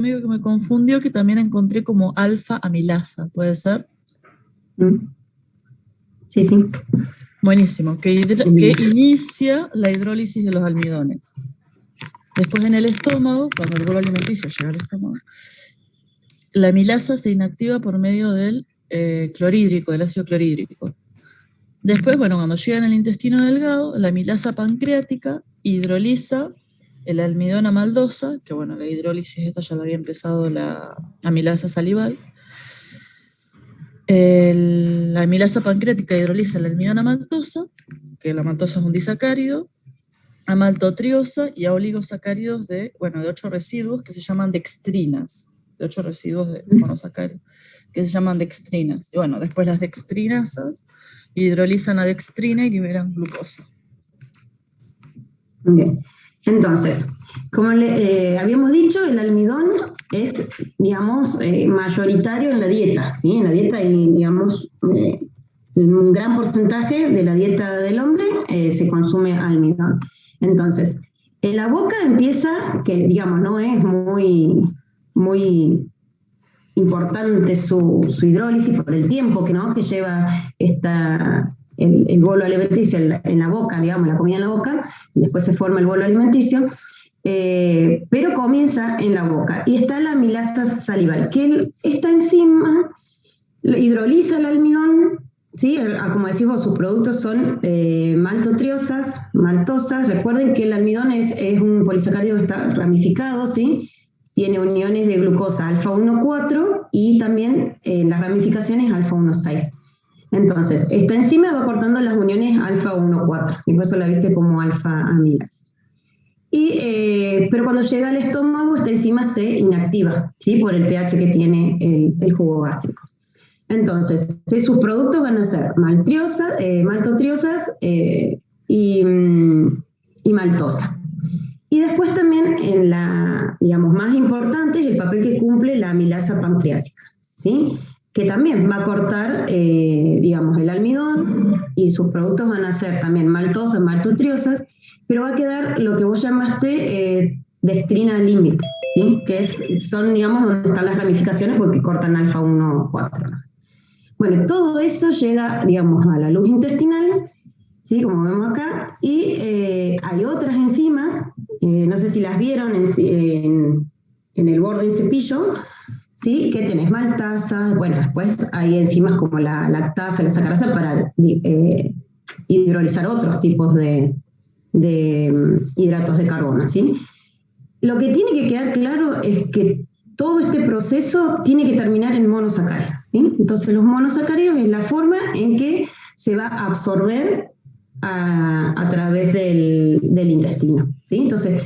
Amigo que me confundió, que también encontré como alfa amilasa, ¿puede ser? Sí, sí. Buenísimo, que inicia la hidrólisis de los almidones. Después en el estómago, cuando el bolo alimenticio llega al estómago, la amilasa se inactiva por medio del clorhídrico, del ácido clorhídrico. Después, bueno, cuando llega en el intestino delgado, la amilasa pancreática hidroliza el almidón a maltosa, que bueno, la hidrólisis esta ya la había empezado la amilasa salival. La amilasa pancreática hidroliza el almidón a maltosa, que la maltosa es un disacárido, a maltotriosa y a oligosacáridos de 8 residuos que se llaman dextrinas, de 8 residuos de monosacáridos, que se llaman dextrinas. Y bueno, después las dextrinasas hidrolizan a dextrina y liberan glucosa. Bien. Entonces, como habíamos dicho, el almidón es, digamos, mayoritario en la dieta, ¿sí? En la dieta hay, digamos, un gran porcentaje de la dieta del hombre se consume almidón. Entonces, en la boca empieza, que digamos no es muy importante su hidrólisis por el tiempo que lleva el bolo alimenticio en la boca, digamos, la comida en la boca, y después se forma el bolo alimenticio, pero comienza en la boca. Y está la amilasa salival, que esta enzima hidroliza el almidón, ¿sí? Como decimos, sus productos son maltotriosas, maltosas. Recuerden que el almidón es un polisacárido que está ramificado, ¿sí? Tiene uniones de glucosa alfa 1,4 y también las ramificaciones alfa 1,6. Entonces, esta enzima va cortando las uniones alfa 1,4 y por eso la viste como alfa amilasa. Pero cuando llega al estómago, esta enzima se inactiva, ¿sí? Por el pH que tiene el jugo gástrico. Entonces, ¿sí? Sus productos van a ser maltotriosas y maltosa. Y después también, digamos, más importante es el papel que cumple la amilasa pancreática, ¿sí? Que también va a cortar, digamos, el almidón y sus productos van a ser también maltosas, maltotriosas, pero va a quedar lo que vos llamaste dextrina límites, ¿sí? Que son, digamos, donde están las ramificaciones porque cortan alfa 1,4. Bueno, todo eso llega, digamos, a la luz intestinal, ¿sí? Como vemos acá, y hay otras enzimas, no sé si las vieron en el borde del cepillo, ¿sí? Que tenés maltasas, bueno, después hay enzimas como la lactasa, la sacarasa para hidrolizar otros tipos de hidratos de carbono, ¿sí? Lo que tiene que quedar claro es que todo este proceso tiene que terminar en monosacáridos, ¿sí? Entonces los monosacáridos es la forma en que se va a absorber a través del intestino, ¿sí? Entonces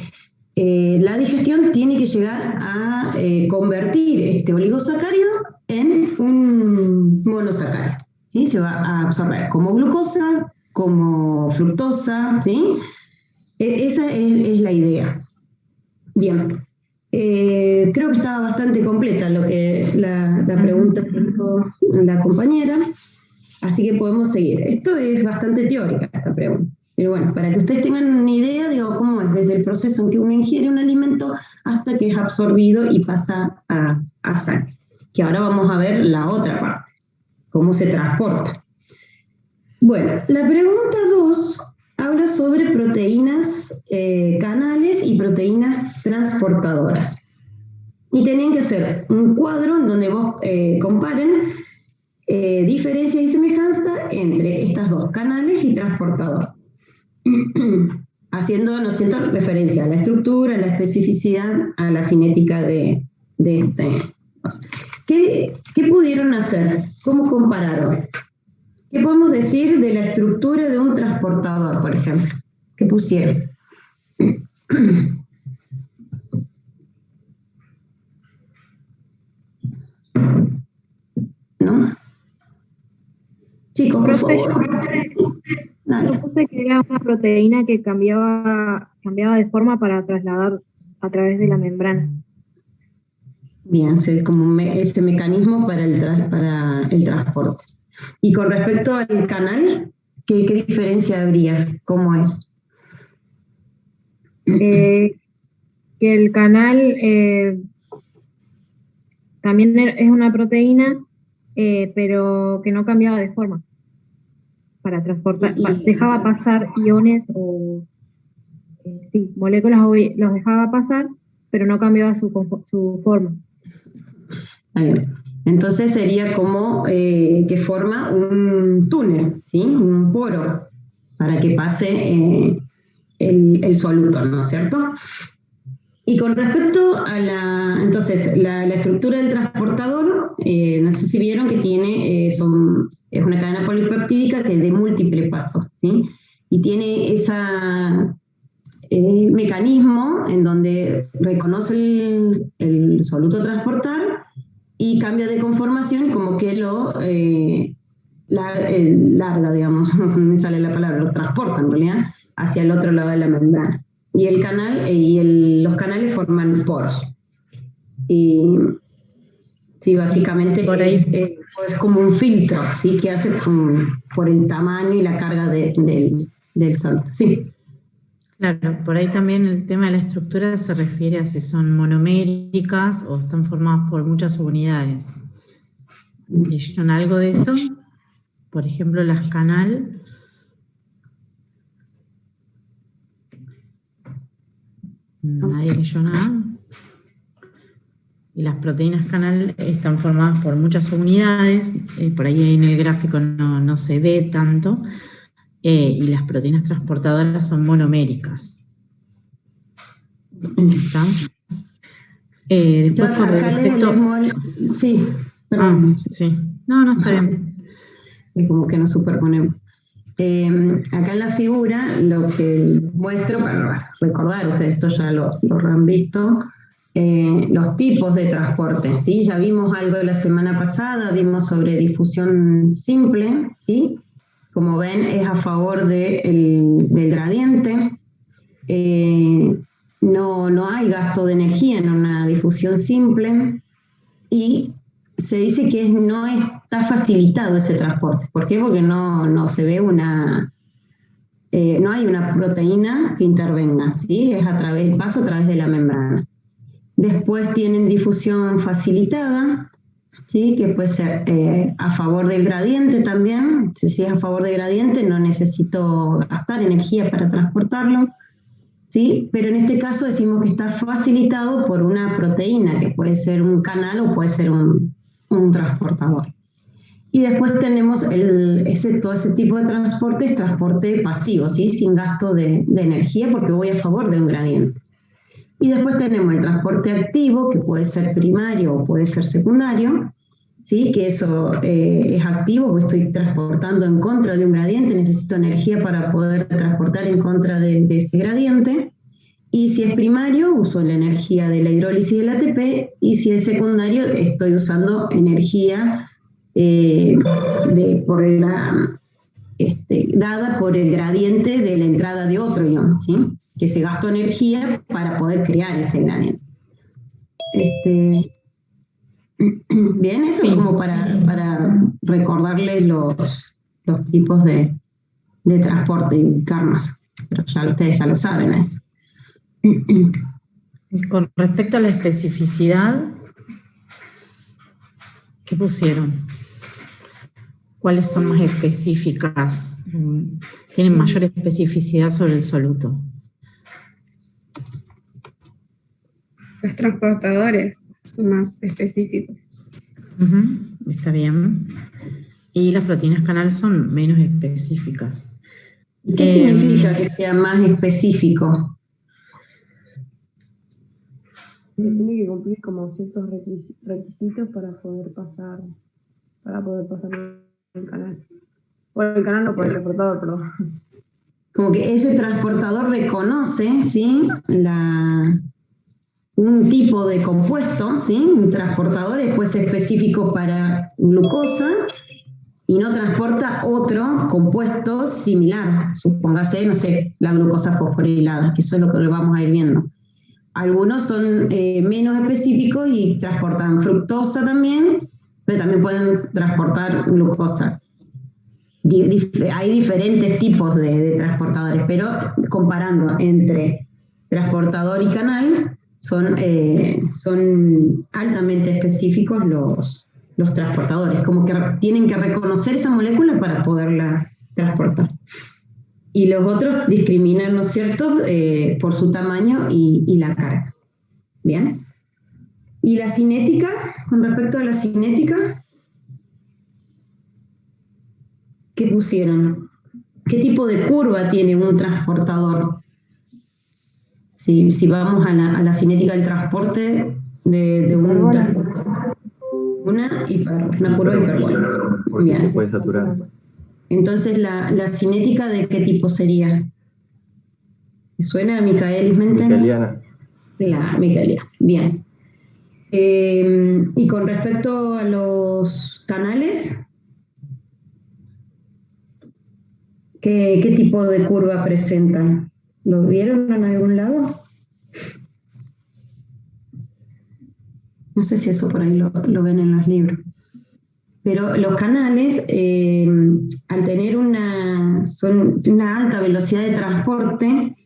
la digestión tiene que llegar a convertir este oligosacárido en un monosacárido, ¿sí? Se va a absorber como glucosa, como fructosa, ¿sí? Esa es la idea. Bien, creo que estaba bastante completa la pregunta que dijo la compañera, así que podemos seguir. Esto es bastante teórica, esta pregunta, pero bueno, para que ustedes tengan una idea, digo, cómo es desde el proceso en que uno ingiere un alimento hasta que es absorbido y pasa a sangre. Que ahora vamos a ver la otra parte, cómo se transporta. Bueno, la pregunta 2 habla sobre proteínas canales y proteínas transportadoras. Y tenían que hacer un cuadro en donde vos comparen diferencia y semejanza entre estas dos, canales y transportador. Haciendo, ¿no es cierto?, referencia a la estructura, a la especificidad, a la cinética de este. ¿Qué pudieron hacer? ¿Cómo compararon? ¿Qué podemos decir de la estructura de un transportador, por ejemplo? ¿Qué pusieron? ¿No? Chicos, por favor. Yo puse que era una proteína que cambiaba de forma para trasladar a través de la membrana. Bien, como ese mecanismo para el transporte. Y con respecto al canal, ¿qué diferencia habría? ¿Cómo es? Que el canal también es una proteína, pero que no cambiaba de forma para transportar, dejaba pasar iones o moléculas los dejaba pasar, pero no cambiaba su forma. Bien. Entonces sería como que forma un túnel, ¿sí? Un poro, para que pase el soluto, ¿no es cierto? Y con respecto a la estructura del transportador, no sé si vieron que tiene, es una cadena polipeptídica que es de múltiple paso, ¿sí? Y tiene ese mecanismo en donde reconoce el soluto a transportar y cambia de conformación y como que lo larga, digamos, no me sale la palabra, lo transporta en realidad hacia el otro lado de la membrana. Y el canal los canales forman poros. Y sí, básicamente es como un filtro, ¿sí? Que hace por el tamaño y la carga del sol. Sí. Claro, por ahí también el tema de la estructura se refiere a si son monoméricas o están formadas por muchas unidades. ¿Leyeron algo de eso? Por ejemplo, las canal. ¿Nadie leyó nada? Y las proteínas canal están formadas por muchas unidades, por ahí en el gráfico no se ve tanto, y las proteínas transportadoras son monoméricas. ¿Está? Después con respecto... Sí, perdón. Sí. No, está bien. Es como que nos superponemos. Acá en la figura lo que muestro, para recordar, ustedes esto ya lo han visto, los tipos de transporte, ¿sí? Ya vimos algo de la semana pasada, vimos sobre difusión simple, ¿sí? Como ven, es a favor del gradiente. No hay gasto de energía en una difusión simple y se dice que no está facilitado ese transporte. ¿Por qué? Porque no se ve no hay una proteína que intervenga, ¿sí? Es paso a través de la membrana. Después tienen difusión facilitada, ¿sí? Que puede ser a favor del gradiente también. Si es a favor del gradiente, no necesito gastar energía para transportarlo, ¿sí? Pero en este caso decimos que está facilitado por una proteína, que puede ser un canal o puede ser un transportador. Y después tenemos todo ese tipo de transporte, es transporte pasivo, ¿sí? Sin gasto de energía porque voy a favor de un gradiente. Y después tenemos el transporte activo, que puede ser primario o puede ser secundario, ¿sí? Que eso es activo porque estoy transportando en contra de un gradiente, necesito energía para poder transportar en contra de ese gradiente. Y si es primario, uso la energía de la hidrólisis del ATP, y si es secundario, estoy usando energía dada por el gradiente de la entrada de otro ion, ¿sí? Que se gastó energía para poder crear ese gradiente. Bien, eso es como para recordarles los tipos de transporte y ubicarnos, pero ya ustedes ya lo saben eso. Con respecto a la especificidad, ¿qué pusieron? ¿Cuáles son más específicas? ¿Tienen mayor especificidad sobre el soluto? Los transportadores son más específicos. Está bien. Y las proteínas canal son menos específicas. ¿Qué significa que sea más específico? Tiene que cumplir como ciertos requisitos para poder pasar el canal. Bueno, el canal no puede el transportador, perdón. Como que ese transportador reconoce, ¿sí? Un tipo de compuesto, ¿sí? Un transportador es pues específico para glucosa y no transporta otro compuesto similar. Supóngase, no sé, la glucosa fosforilada, que eso es lo que lo vamos a ir viendo. Algunos son menos específicos y transportan fructosa también, pero también pueden transportar glucosa. Hay diferentes tipos de transportadores, pero comparando entre transportador y canal, son altamente específicos los transportadores, como que tienen que reconocer esa molécula para poderla transportar. Y los otros discriminan, ¿no es cierto?, por su tamaño y la carga. ¿Bien? Y la cinética, con respecto a la cinética, ¿qué pusieron? ¿Qué tipo de curva tiene un transportador? Si vamos a la cinética del transporte de un transportador. Una curva hiperbólica. Porque se puede saturar. Entonces, ¿la cinética de qué tipo sería? ¿Me suena a Michaelis Menten? Michaeliana. La Michaeliana, bien. Y con respecto a los canales, ¿qué tipo de curva presentan? ¿Lo vieron en algún lado? No sé si eso por ahí lo ven en los libros. Pero los canales, al tener una alta velocidad de transporte,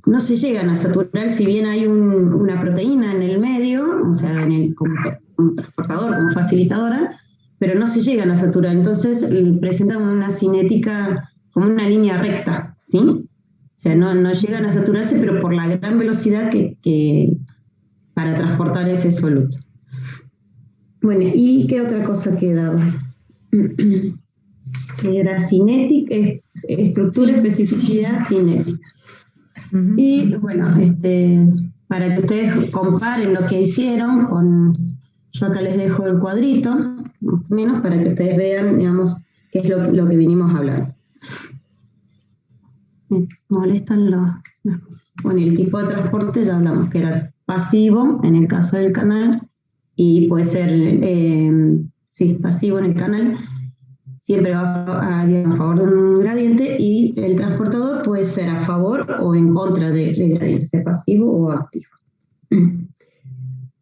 no se llegan a saturar, si bien hay una proteína en el medio, o sea, como transportador, como facilitadora, pero no se llegan a saturar. Entonces presentan una cinética como una línea recta, ¿sí? O sea, no llegan a saturarse, pero por la gran velocidad que para transportar ese soluto. Bueno, ¿y qué otra cosa quedaba? Era cinética, estructura, especificidad, cinética. Y bueno, para que ustedes comparen lo que hicieron yo acá les dejo el cuadrito, más o menos, para que ustedes vean, digamos, qué es lo que vinimos hablando. Me molestan las cosas. Bueno, el tipo de transporte ya hablamos, que era pasivo, en el caso del canal, y puede ser, pasivo en el canal, siempre va a favor de un gradiente, y el transportador puede ser a favor o en contra del gradiente, sea pasivo o activo.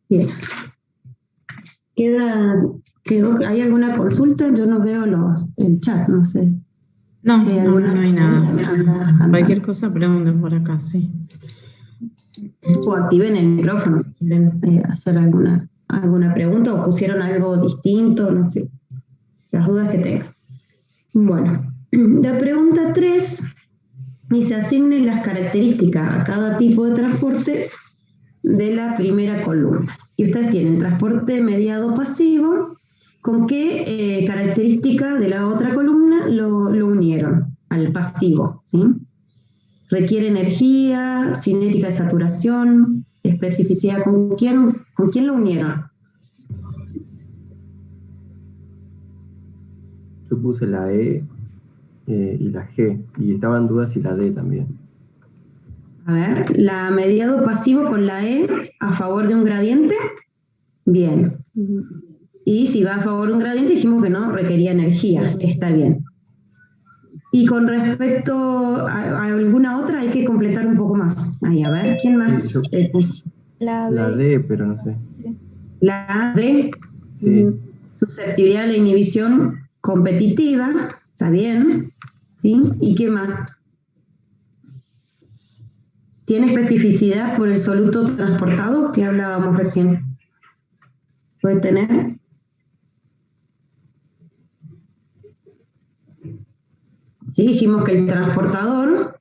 Bien. ¿Hay alguna consulta? Yo no veo el chat, no sé. No, si hay no hay nada. Cualquier cosa pregunten por acá, sí. O activen el micrófono si quieren hacer alguna pregunta o pusieron algo distinto, no sé. Las dudas que tengan. Bueno, la pregunta 3 dice: asignen las características a cada tipo de transporte de la primera columna. Y ustedes tienen transporte mediado pasivo. ¿Con qué característica de la otra columna lo unieron al pasivo? ¿Sí? Requiere energía, cinética de saturación, especificidad. ¿Con quién lo unieron? Yo puse la E y la G, y estaba en duda si la D también. A ver, la mediado pasivo con la E a favor de un gradiente. Bien. Y si va a favor de un gradiente, dijimos que no requería energía. Está bien. Y con respecto a alguna otra, hay que completar un poco más. Ahí, a ver, ¿quién más puso? La D, pero no sé. La D. Sí. Susceptibilidad a la inhibición competitiva. Está bien. ¿Sí? ¿Y qué más? ¿Tiene especificidad por el soluto transportado que hablábamos recién? ¿Puede tener? Sí, dijimos que el transportador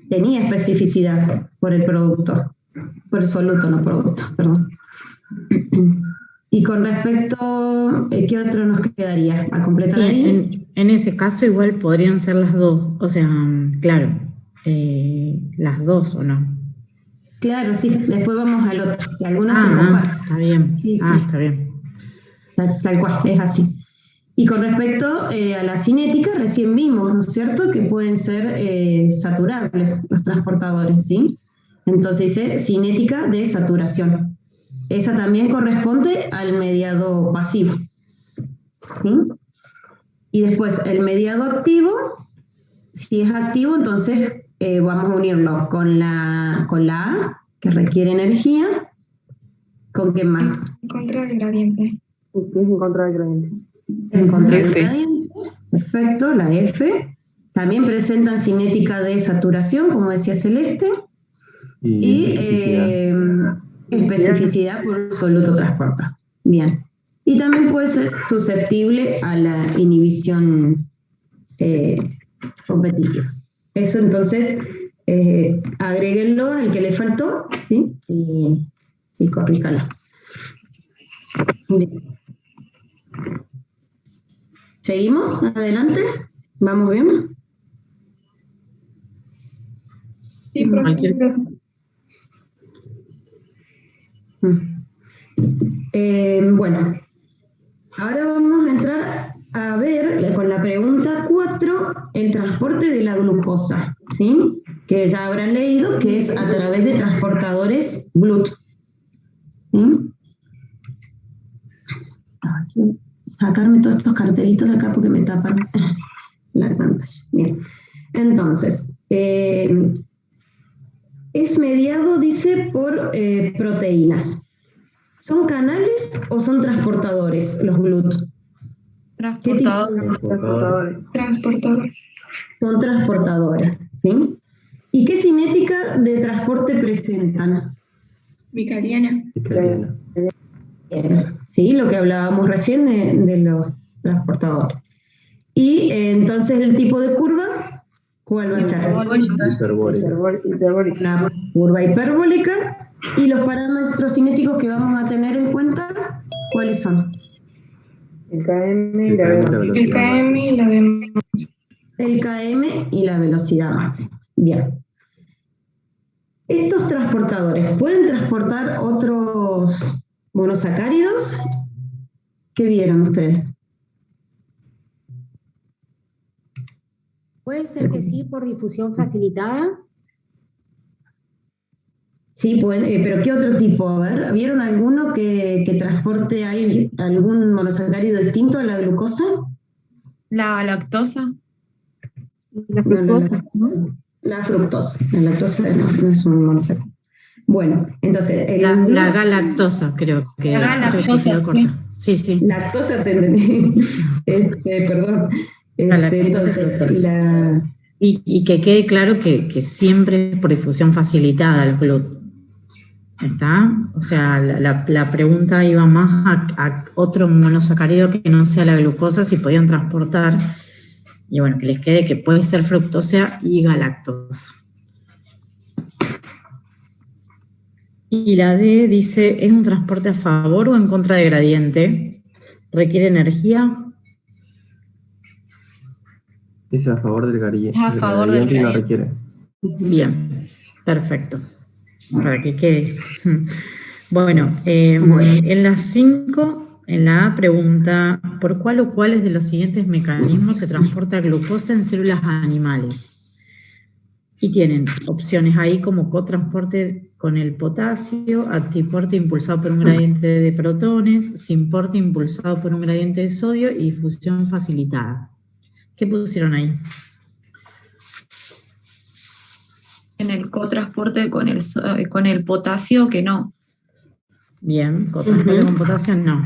tenía especificidad por el producto, por el soluto, no producto, perdón. Y con respecto, ¿qué otro nos quedaría a completar ahí? En ese caso igual podrían ser las dos, o sea, claro, las dos o no. Claro, sí, después vamos al otro, que algunos se comparten. Está bien, Sí, está bien. Tal cual, es así. Y con respecto a la cinética, recién vimos, ¿no es cierto?, que pueden ser saturables los transportadores, ¿sí? Entonces dice cinética de saturación. Esa también corresponde al mediado pasivo, ¿sí? Y después el mediado activo, si es activo, entonces vamos a unirlo con la A, que requiere energía. ¿Con qué más? En contra del gradiente. ¿Qué es en contra del gradiente? En contra del gradiente. Perfecto, la F. También presentan cinética de saturación, como decía Celeste. Y especificidad. especificidad por absoluto transporta. Bien. Y también puede ser susceptible a la inhibición competitiva. Eso entonces, agréguenlo al que le faltó, ¿sí? Y corríjalo. Bien. ¿Seguimos? ¿Adelante? ¿Vamos bien? Sí, profe. Bueno, ahora vamos a entrar a ver con la pregunta 4 el transporte de la glucosa, ¿sí? Que ya habrán leído que es a través de transportadores GLUT. ¿Sí? Sacarme todos estos cartelitos de acá porque me tapan la pantalla. Bien. Entonces, es mediado, dice, por proteínas. ¿Son canales o son transportadores los GLUT? Transportador. Son transportadores, ¿sí? ¿Y qué cinética de transporte presentan? Vicariana. Sí, lo que hablábamos recién de los transportadores. Y entonces el tipo de curva, ¿cuál va a ser? Hiperbólica. La curva hiperbólica. Y los parámetros cinéticos que vamos a tener en cuenta, ¿cuáles son? El KM y la velocidad. El KM y la velocidad. El KM y la velocidad máxima. Bien. Estos transportadores, ¿pueden transportar otros monosacáridos? ¿Qué vieron ustedes? Puede ser que sí, por difusión facilitada. Sí, pueden, pero ¿qué otro tipo? A ver, ¿vieron alguno que transporte algún monosacárido distinto a la glucosa? La lactosa. La fructosa. La fructosa. La lactosa no es un monosacárido. Bueno, entonces... La galactosa creo que quedó corta. Sí. Lactosa te entendí. Perdón. Galactosa y fructosa. Y que quede claro que siempre es por difusión facilitada el GLUT. ¿Está? O sea, la pregunta iba más a otro monosacárido que no sea la glucosa, si podían transportar. Y bueno, que les quede que puede ser fructosa y galactosa. Y la D dice, ¿es un transporte a favor o en contra de gradiente? ¿Requiere energía? Dice a favor del gradiente. A favor del Y no gradiente. requiere. Bien, perfecto. Para que quede. Bueno, en la 5, en la A pregunta, ¿por cuál o cuáles de los siguientes mecanismos se transporta glucosa en células animales? Y tienen opciones ahí como cotransporte con el potasio, antiporte impulsado por un gradiente de protones, sinporte impulsado por un gradiente de sodio y difusión facilitada. ¿Qué pusieron ahí? En el cotransporte con el potasio, que no. Bien, cotransporte con potasio, no.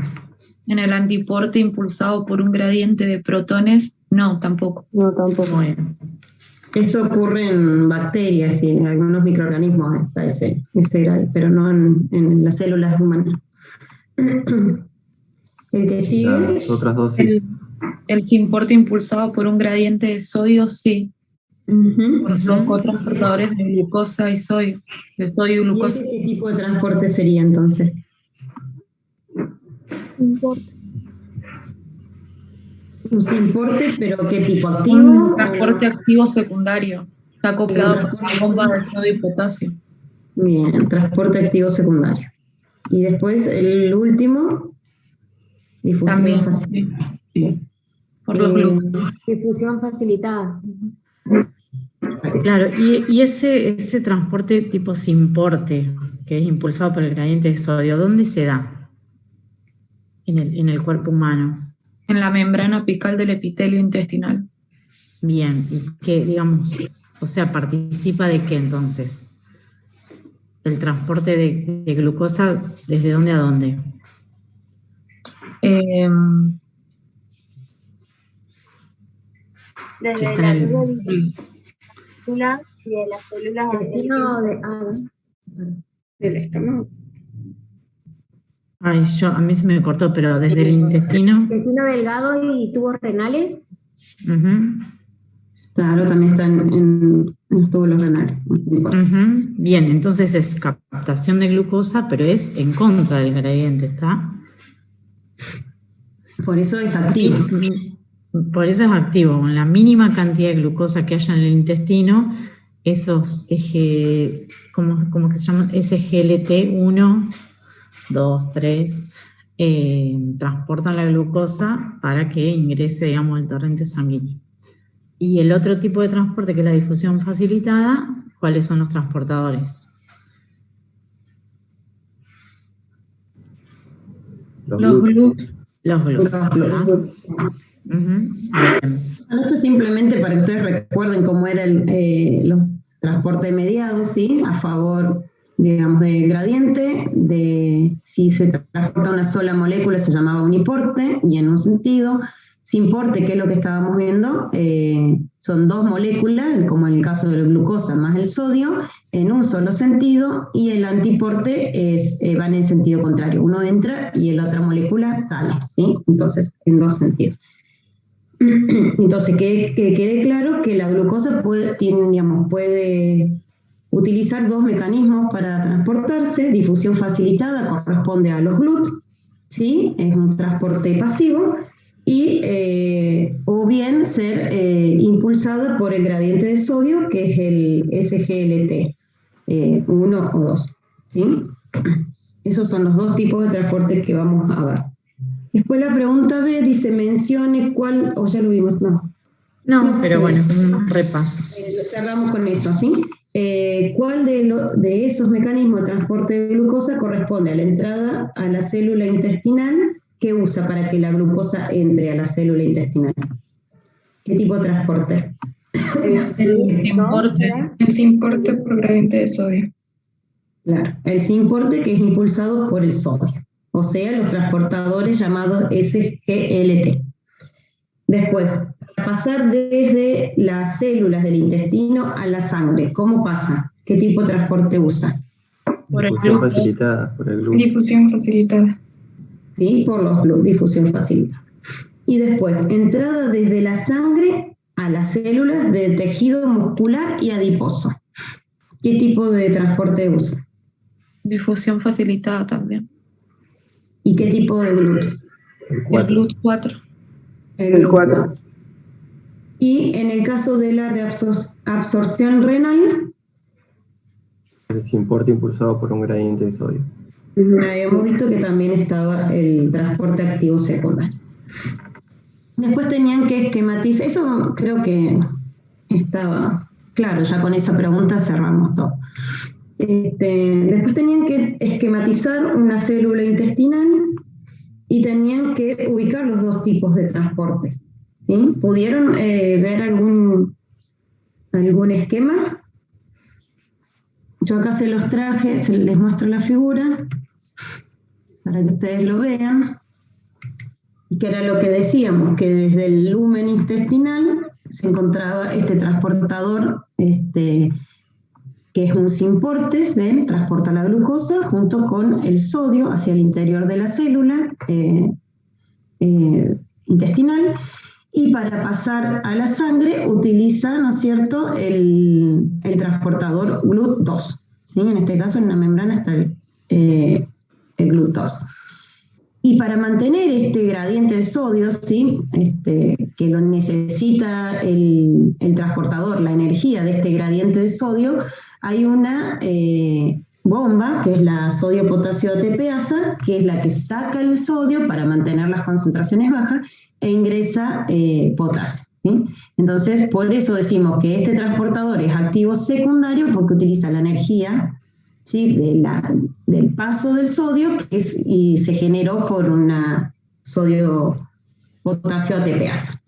En el antiporte impulsado por un gradiente de protones, no, tampoco. No, tampoco. Muy bien. Eso ocurre en bacterias y en algunos microorganismos, está ese grado, pero no en las células humanas. El que sigue. Las otras dos sí. El sinporte impulsado por un gradiente de sodio, sí. Por los cotransportadores de glucosa y sodio. De sodio y ¿Y glucosa. ese qué tipo de transporte sería entonces? Un sinporte, pero ¿qué tipo? ¿Activo? Un transporte activo secundario. Está acoplado con una bomba de sodio y potasio. Bien, transporte activo secundario. Y después el último, difusión También, facilitada. sí. Por los glucos. Difusión facilitada. Claro, y ese transporte tipo sinporte, que es impulsado por el gradiente de sodio, ¿dónde se da? En el cuerpo humano. En la membrana apical del epitelio intestinal. Bien, y que, digamos, o sea, ¿participa de qué entonces? El transporte de glucosa, ¿desde dónde a dónde? Desde Si está la en el... célula y de las células Destino de Del estómago. Ay, a mí se me cortó, pero desde el intestino. Intestino delgado y tubos renales. Ujú. Claro, también están en los túbulos renales. Ujú. Bien, entonces es captación de glucosa, pero es en contra del gradiente, ¿está? Por eso es activo. Por eso es activo. Con la mínima cantidad de glucosa que haya en el intestino, esos ¿cómo que se llaman? SGLT 1, 2, 3, transportan la glucosa para que ingrese, digamos, al torrente sanguíneo. Y el otro tipo de transporte, que es la difusión facilitada, ¿cuáles son los transportadores? Los GLUT. Los GLUT. Bien. Esto es simplemente para que ustedes recuerden cómo eran los transportes mediados, ¿sí? A favor, digamos, del gradiente, de si se transporta una sola molécula se llamaba uniporte, y en un sentido, sin porte, que es lo que estábamos viendo, son dos moléculas, como en el caso de la glucosa más el sodio, en un solo sentido, y el antiporte van en sentido contrario. Uno entra y la otra molécula sale, ¿sí? Entonces, en dos sentidos. Entonces, que quede claro que la glucosa puede utilizar dos mecanismos para transportarse. Difusión facilitada corresponde a los GLUT, ¿sí? Es un transporte pasivo, y o bien ser impulsada por el gradiente de sodio, que es el SGLT 1 o 2, ¿sí? Esos son los dos tipos de transporte que vamos a ver. Después la pregunta B dice, mencione cuál, o ya lo vimos, no. No, pero bueno, un repaso. Cerramos con eso, ¿sí? ¿Cuál de esos mecanismos de transporte de glucosa corresponde a la entrada a la célula intestinal que usa para que la glucosa entre a la célula intestinal? ¿Qué tipo de transporte? El sin porte por gradiente de sodio. Claro, el sin porte, que es impulsado por el sodio, o sea, los transportadores llamados SGLT. Después, para pasar desde las células del intestino a la sangre, ¿cómo pasa? ¿Qué tipo de transporte usa? Difusión facilitada, por el GLUT. Difusión facilitada. Sí, por los GLUT, difusión facilitada. Y después, entrada desde la sangre a las células del tejido muscular y adiposo. ¿Qué tipo de transporte usa? Difusión facilitada también. ¿Y qué tipo de GLUT? El GLUT 4. El 4. Y en el caso de la reabsorción renal, El sin porte impulsado por un gradiente de sodio. habíamos visto que también estaba el transporte activo secundario. Después tenían que esquematizar, eso creo que estaba claro, ya con esa pregunta cerramos todo. Después tenían que esquematizar una célula intestinal y tenían que ubicar los dos tipos de transportes, ¿sí? ¿Pudieron ver algún esquema? Yo acá se los traje, les muestro la figura para que ustedes lo vean. Y que era lo que decíamos, que desde el lumen intestinal se encontraba este transportador, que es un sin portes, ¿ven? Transporta la glucosa junto con el sodio hacia el interior de la célula intestinal, y para pasar a la sangre utiliza, ¿no es cierto?, el transportador GLUT2, ¿sí? En este caso en la membrana está el GLUT2. Y para mantener este gradiente de sodio, ¿sí? Que lo necesita el transportador, la energía de este gradiente de sodio, hay una bomba, que es la sodio-potasio ATPasa, que es la que saca el sodio para mantener las concentraciones bajas e ingresa potasio, ¿sí? Entonces, por eso decimos que este transportador es activo secundario, porque utiliza la energía, ¿sí?, del paso del sodio, y se generó por una sodio-potasio ATPasa,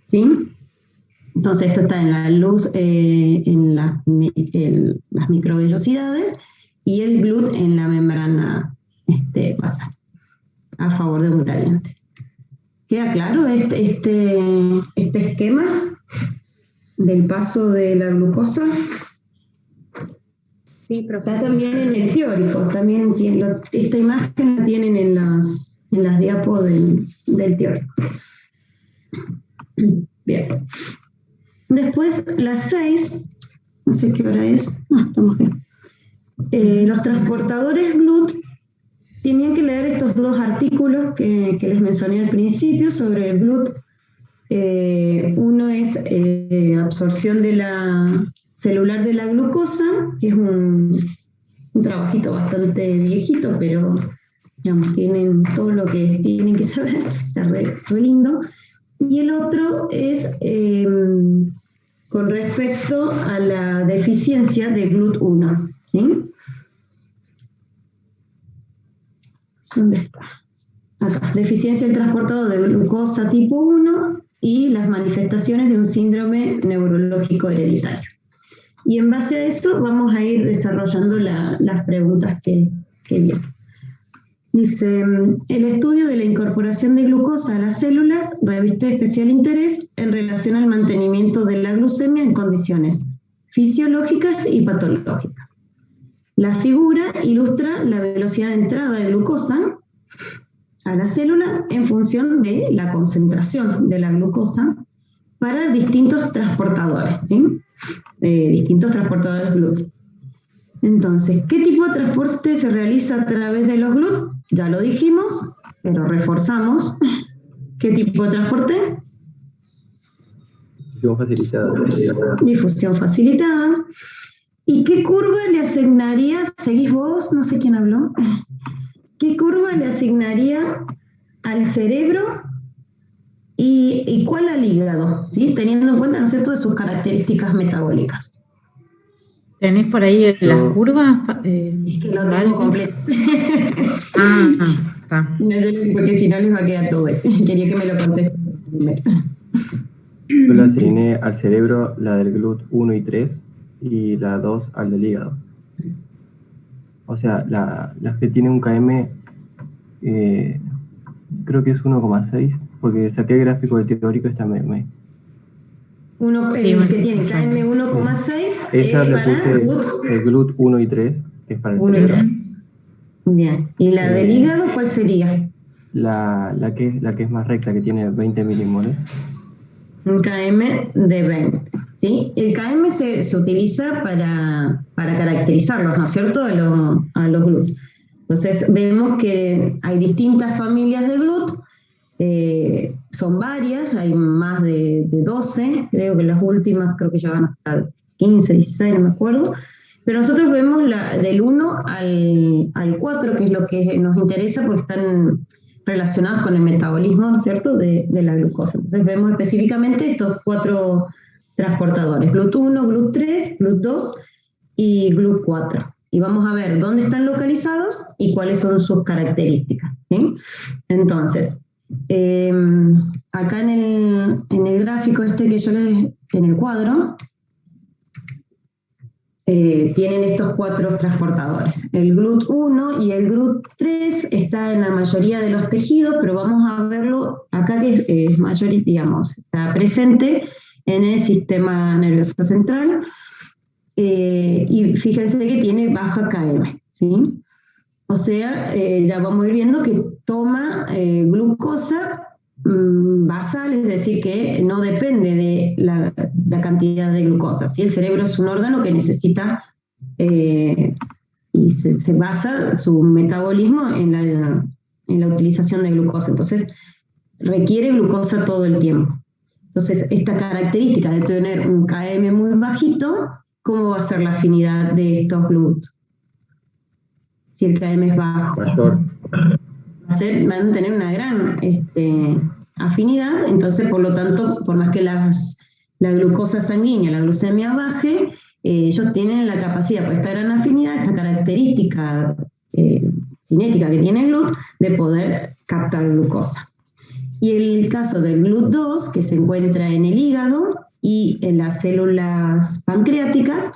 ¿sí? Entonces esto está en la luz, en las microvellosidades, y el GLUT en la membrana basal, a favor de un gradiente. ¿Queda claro este esquema del paso de la glucosa? Sí, Está también en el teórico, también esta imagen la tienen en las diapos del teórico. Bien. Después, las 6, no sé qué hora es, estamos bien. Los transportadores GLUT tenían que leer estos dos artículos que les mencioné al principio sobre el GLUT. Uno es absorción de la celular de la glucosa, que es un trabajito bastante viejito, pero digamos, tienen todo lo que tienen que saber, está re lindo. Y el otro es con respecto a la deficiencia de GLUT1, ¿sí? ¿Dónde está? Acá, deficiencia del transportador de glucosa tipo 1 y las manifestaciones de un síndrome neurológico hereditario. Y en base a esto vamos a ir desarrollando las preguntas que vienen. Dice, el estudio de la incorporación de glucosa a las células reviste especial interés en relación al mantenimiento de la glucemia en condiciones fisiológicas y patológicas. La figura ilustra la velocidad de entrada de glucosa a la célula en función de la concentración de la glucosa para distintos transportadores, ¿sí? Distintos transportadores GLUT. Entonces, ¿qué tipo de transporte se realiza a través de los GLUT? Ya lo dijimos, pero reforzamos. ¿Qué tipo de transporte? Difusión facilitada. Difusión facilitada. ¿Y qué curva le asignaría? ¿Seguís vos? No sé quién habló. ¿Qué curva le asignaría al cerebro y cuál al hígado? ¿Sí? Teniendo en cuenta, ¿no es cierto?, de sus características metabólicas. ¿Tenés por ahí las curvas? Es que lo tengo completo. Está. No, porque si no les va a quedar todo. Quería que me lo conteste primero. Yo le asigné al cerebro la del GLUT 1 y 3 y la 2 al del hígado. O sea, las que tienen un KM creo que es 1,6, porque saqué el gráfico del teórico, está que tiene KM 1,6 ella es le para puse el GLUT 1 y 3, que es para el 1 y cerebro. 3. Bien. ¿Y la del hígado cuál sería? La que es más recta, que tiene 20 milimoles. Un KM de 20. ¿Sí? El KM se utiliza para caracterizarlos, ¿no es cierto?, a los GLUT. Entonces vemos que hay distintas familias de GLUT, son varias, hay más de 12, creo que las últimas creo que ya van hasta 15, 16, no me acuerdo, pero nosotros vemos del 1 al 4, que es lo que nos interesa porque están relacionados con el metabolismo, ¿no es cierto?, de la glucosa. Entonces vemos específicamente estos 4 transportadores, GLUT1, GLUT3, GLUT2 y GLUT4. Y vamos a ver dónde están localizados y cuáles son sus características, ¿sí? Entonces, acá en el gráfico que yo en el cuadro, tienen estos 4 transportadores. El GLUT1 y el GLUT3 está en la mayoría de los tejidos, pero vamos a verlo acá que es digamos, está presente en el sistema nervioso central. Y fíjense que tiene baja KM, ¿sí? O sea, ya vamos a ir viendo que toma glucosa basal, es decir, que no depende de la cantidad de glucosa, ¿sí? El cerebro es un órgano que necesita y se basa su metabolismo en la utilización de glucosa, entonces requiere glucosa todo el tiempo. Entonces, esta característica de tener un KM muy bajito, ¿cómo va a ser la afinidad de estos GLUT? Si el KM es bajo. Mayor. Van a tener una gran afinidad, entonces, por lo tanto, por más que la glucosa sanguínea, la glucemia baje, ellos tienen la capacidad, por esta gran afinidad, esta característica cinética que tiene el GLUT, de poder captar glucosa. Y el caso del GLUT2, que se encuentra en el hígado y en las células pancreáticas,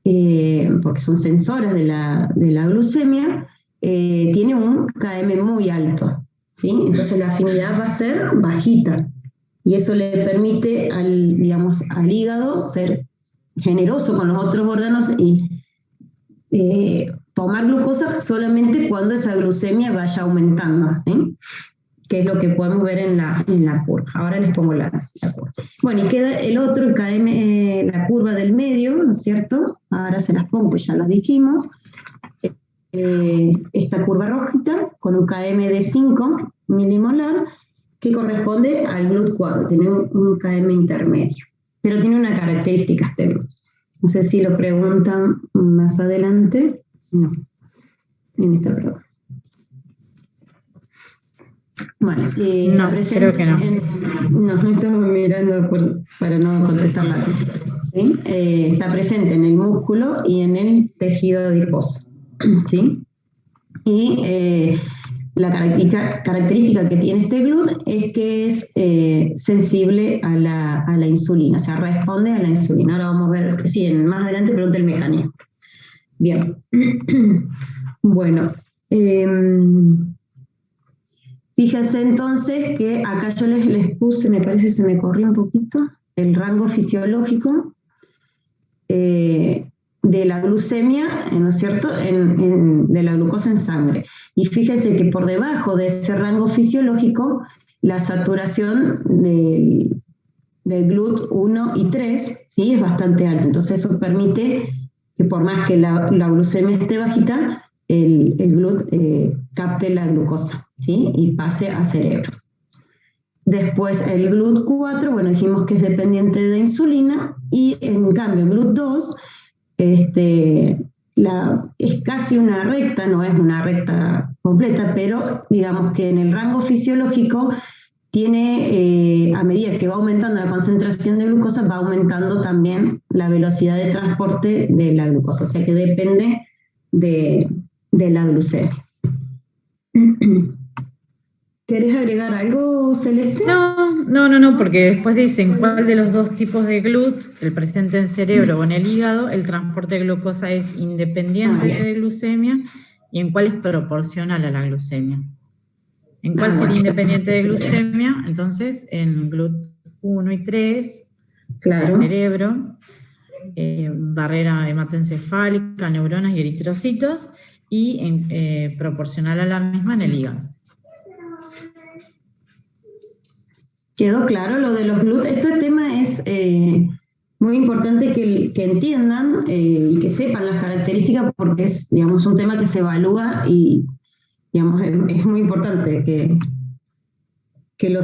porque son sensoras de la glucemia, tiene un KM muy alto, ¿sí? Entonces la afinidad va a ser bajita y eso le permite al hígado ser generoso con los otros órganos y tomar glucosa solamente cuando esa glucemia vaya aumentando, ¿sí? Que es lo que podemos ver en la curva. Ahora les pongo la curva. Bueno, y queda el otro, el KM, la curva del medio, ¿no es cierto? Ahora se las pongo, ya las dijimos. Esta curva rojita con un KM de 5 milimolar que corresponde al GLUT4, tiene un KM intermedio, pero tiene una característica este GLUT. No sé si lo preguntan más adelante. No, en esta prueba. Bueno, no, creo que no. No estamos mirando para no contestar la ¿sí? Está presente en el músculo y en el tejido adiposo, ¿sí? Y la característica que tiene este GLUT es que es sensible a la insulina, o sea, responde a la insulina. Ahora vamos a ver, sí, más adelante pregunta el mecanismo. Bien. Bueno. Fíjense entonces que acá yo les puse, me parece que se me corrió un poquito, el rango fisiológico de la glucemia, ¿no es cierto?, de la glucosa en sangre. Y fíjense que por debajo de ese rango fisiológico, la saturación del GLUT1 y 3, ¿sí?, es bastante alta. Entonces eso permite que por más que la glucemia esté bajita, el GLUT capte la glucosa, ¿sí?, y pase a cerebro. Después el GLUT4, bueno, dijimos que es dependiente de insulina, y en cambio el GLUT2 es casi una recta, no es una recta completa, pero digamos que en el rango fisiológico tiene, a medida que va aumentando la concentración de glucosa, va aumentando también la velocidad de transporte de la glucosa, o sea que depende de la glucemia. ¿Querés agregar algo, Celeste? No, porque después dicen cuál de los dos tipos de GLUT, el presente en cerebro o en el hígado, el transporte de glucosa es independiente de glucemia y en cuál es proporcional a la glucemia. ¿En cuál sería independiente de glucemia? Entonces, en GLUT1 y 3, claro, el cerebro, barrera hematoencefálica, neuronas y eritrocitos, y proporcional a la misma en el hígado. ¿Quedó claro lo de los GLUT? Este tema es muy importante que entiendan y que sepan las características, porque es, digamos, un tema que se evalúa y, digamos, es muy importante que lo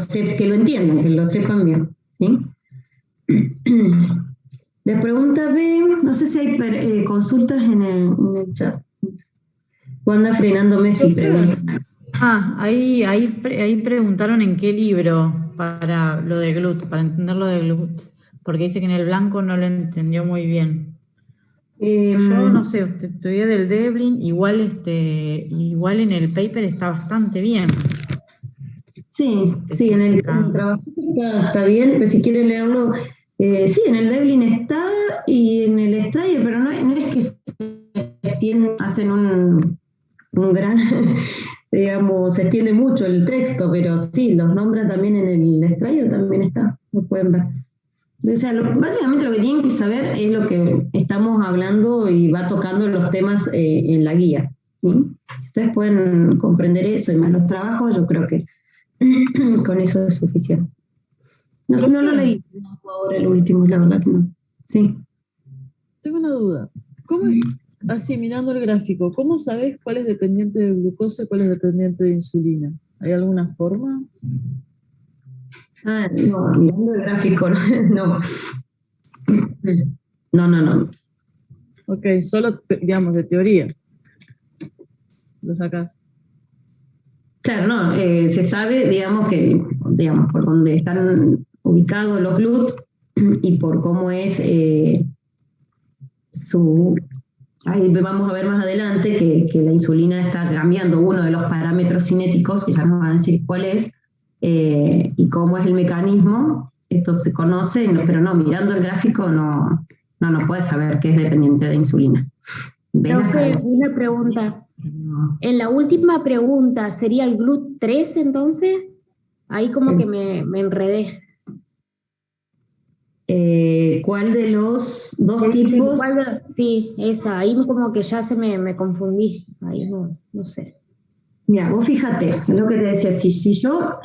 entiendan, que lo sepan bien, ¿sí? La pregunta B, no sé si hay consultas en el chat. Wanda Frenando Messi pregunta. Ahí preguntaron en qué libro para lo de GLUT, para entender lo de GLUT, porque dice que en el blanco no lo entendió muy bien. Yo no sé, estudié del Devlin, igual en el paper está bastante bien. Sí, en el trabajo está bien, pero si quieren leerlo, sí, en el Devlin está y en el Strayer, pero no es que hacen un gran, digamos, se extiende mucho el texto, pero sí, los nombran también en el Strayer, también está, lo pueden ver. O sea, básicamente lo que tienen que saber es lo que estamos hablando y va tocando los temas en la guía, ¿sí? Si ustedes pueden comprender eso y más los trabajos, yo creo que con eso es suficiente. No lo leí ahora el último, la verdad que no. Sí. Tengo una duda. ¿Cómo es, así mirando el gráfico, cómo sabes cuál es dependiente de glucosa y cuál es dependiente de insulina? ¿Hay alguna forma? No, mirando el gráfico, no. No. Ok, solo, digamos, de teoría. Lo sacás. Claro, no, se sabe, digamos, por donde están ubicados los GLUT y por cómo es ahí vamos a ver más adelante que la insulina está cambiando uno de los parámetros cinéticos, que ya nos van a decir cuál es, y cómo es el mecanismo. Esto se conoce, pero no, mirando el gráfico no puede saber que es dependiente de insulina. Una pregunta. En la última pregunta, ¿sería el GLUT3 entonces? Ahí como que me enredé. cuál de los dos tipos. Sí, esa, ahí como que ya me confundí, ahí no sé. Mira, vos fíjate, lo que te decía, si yo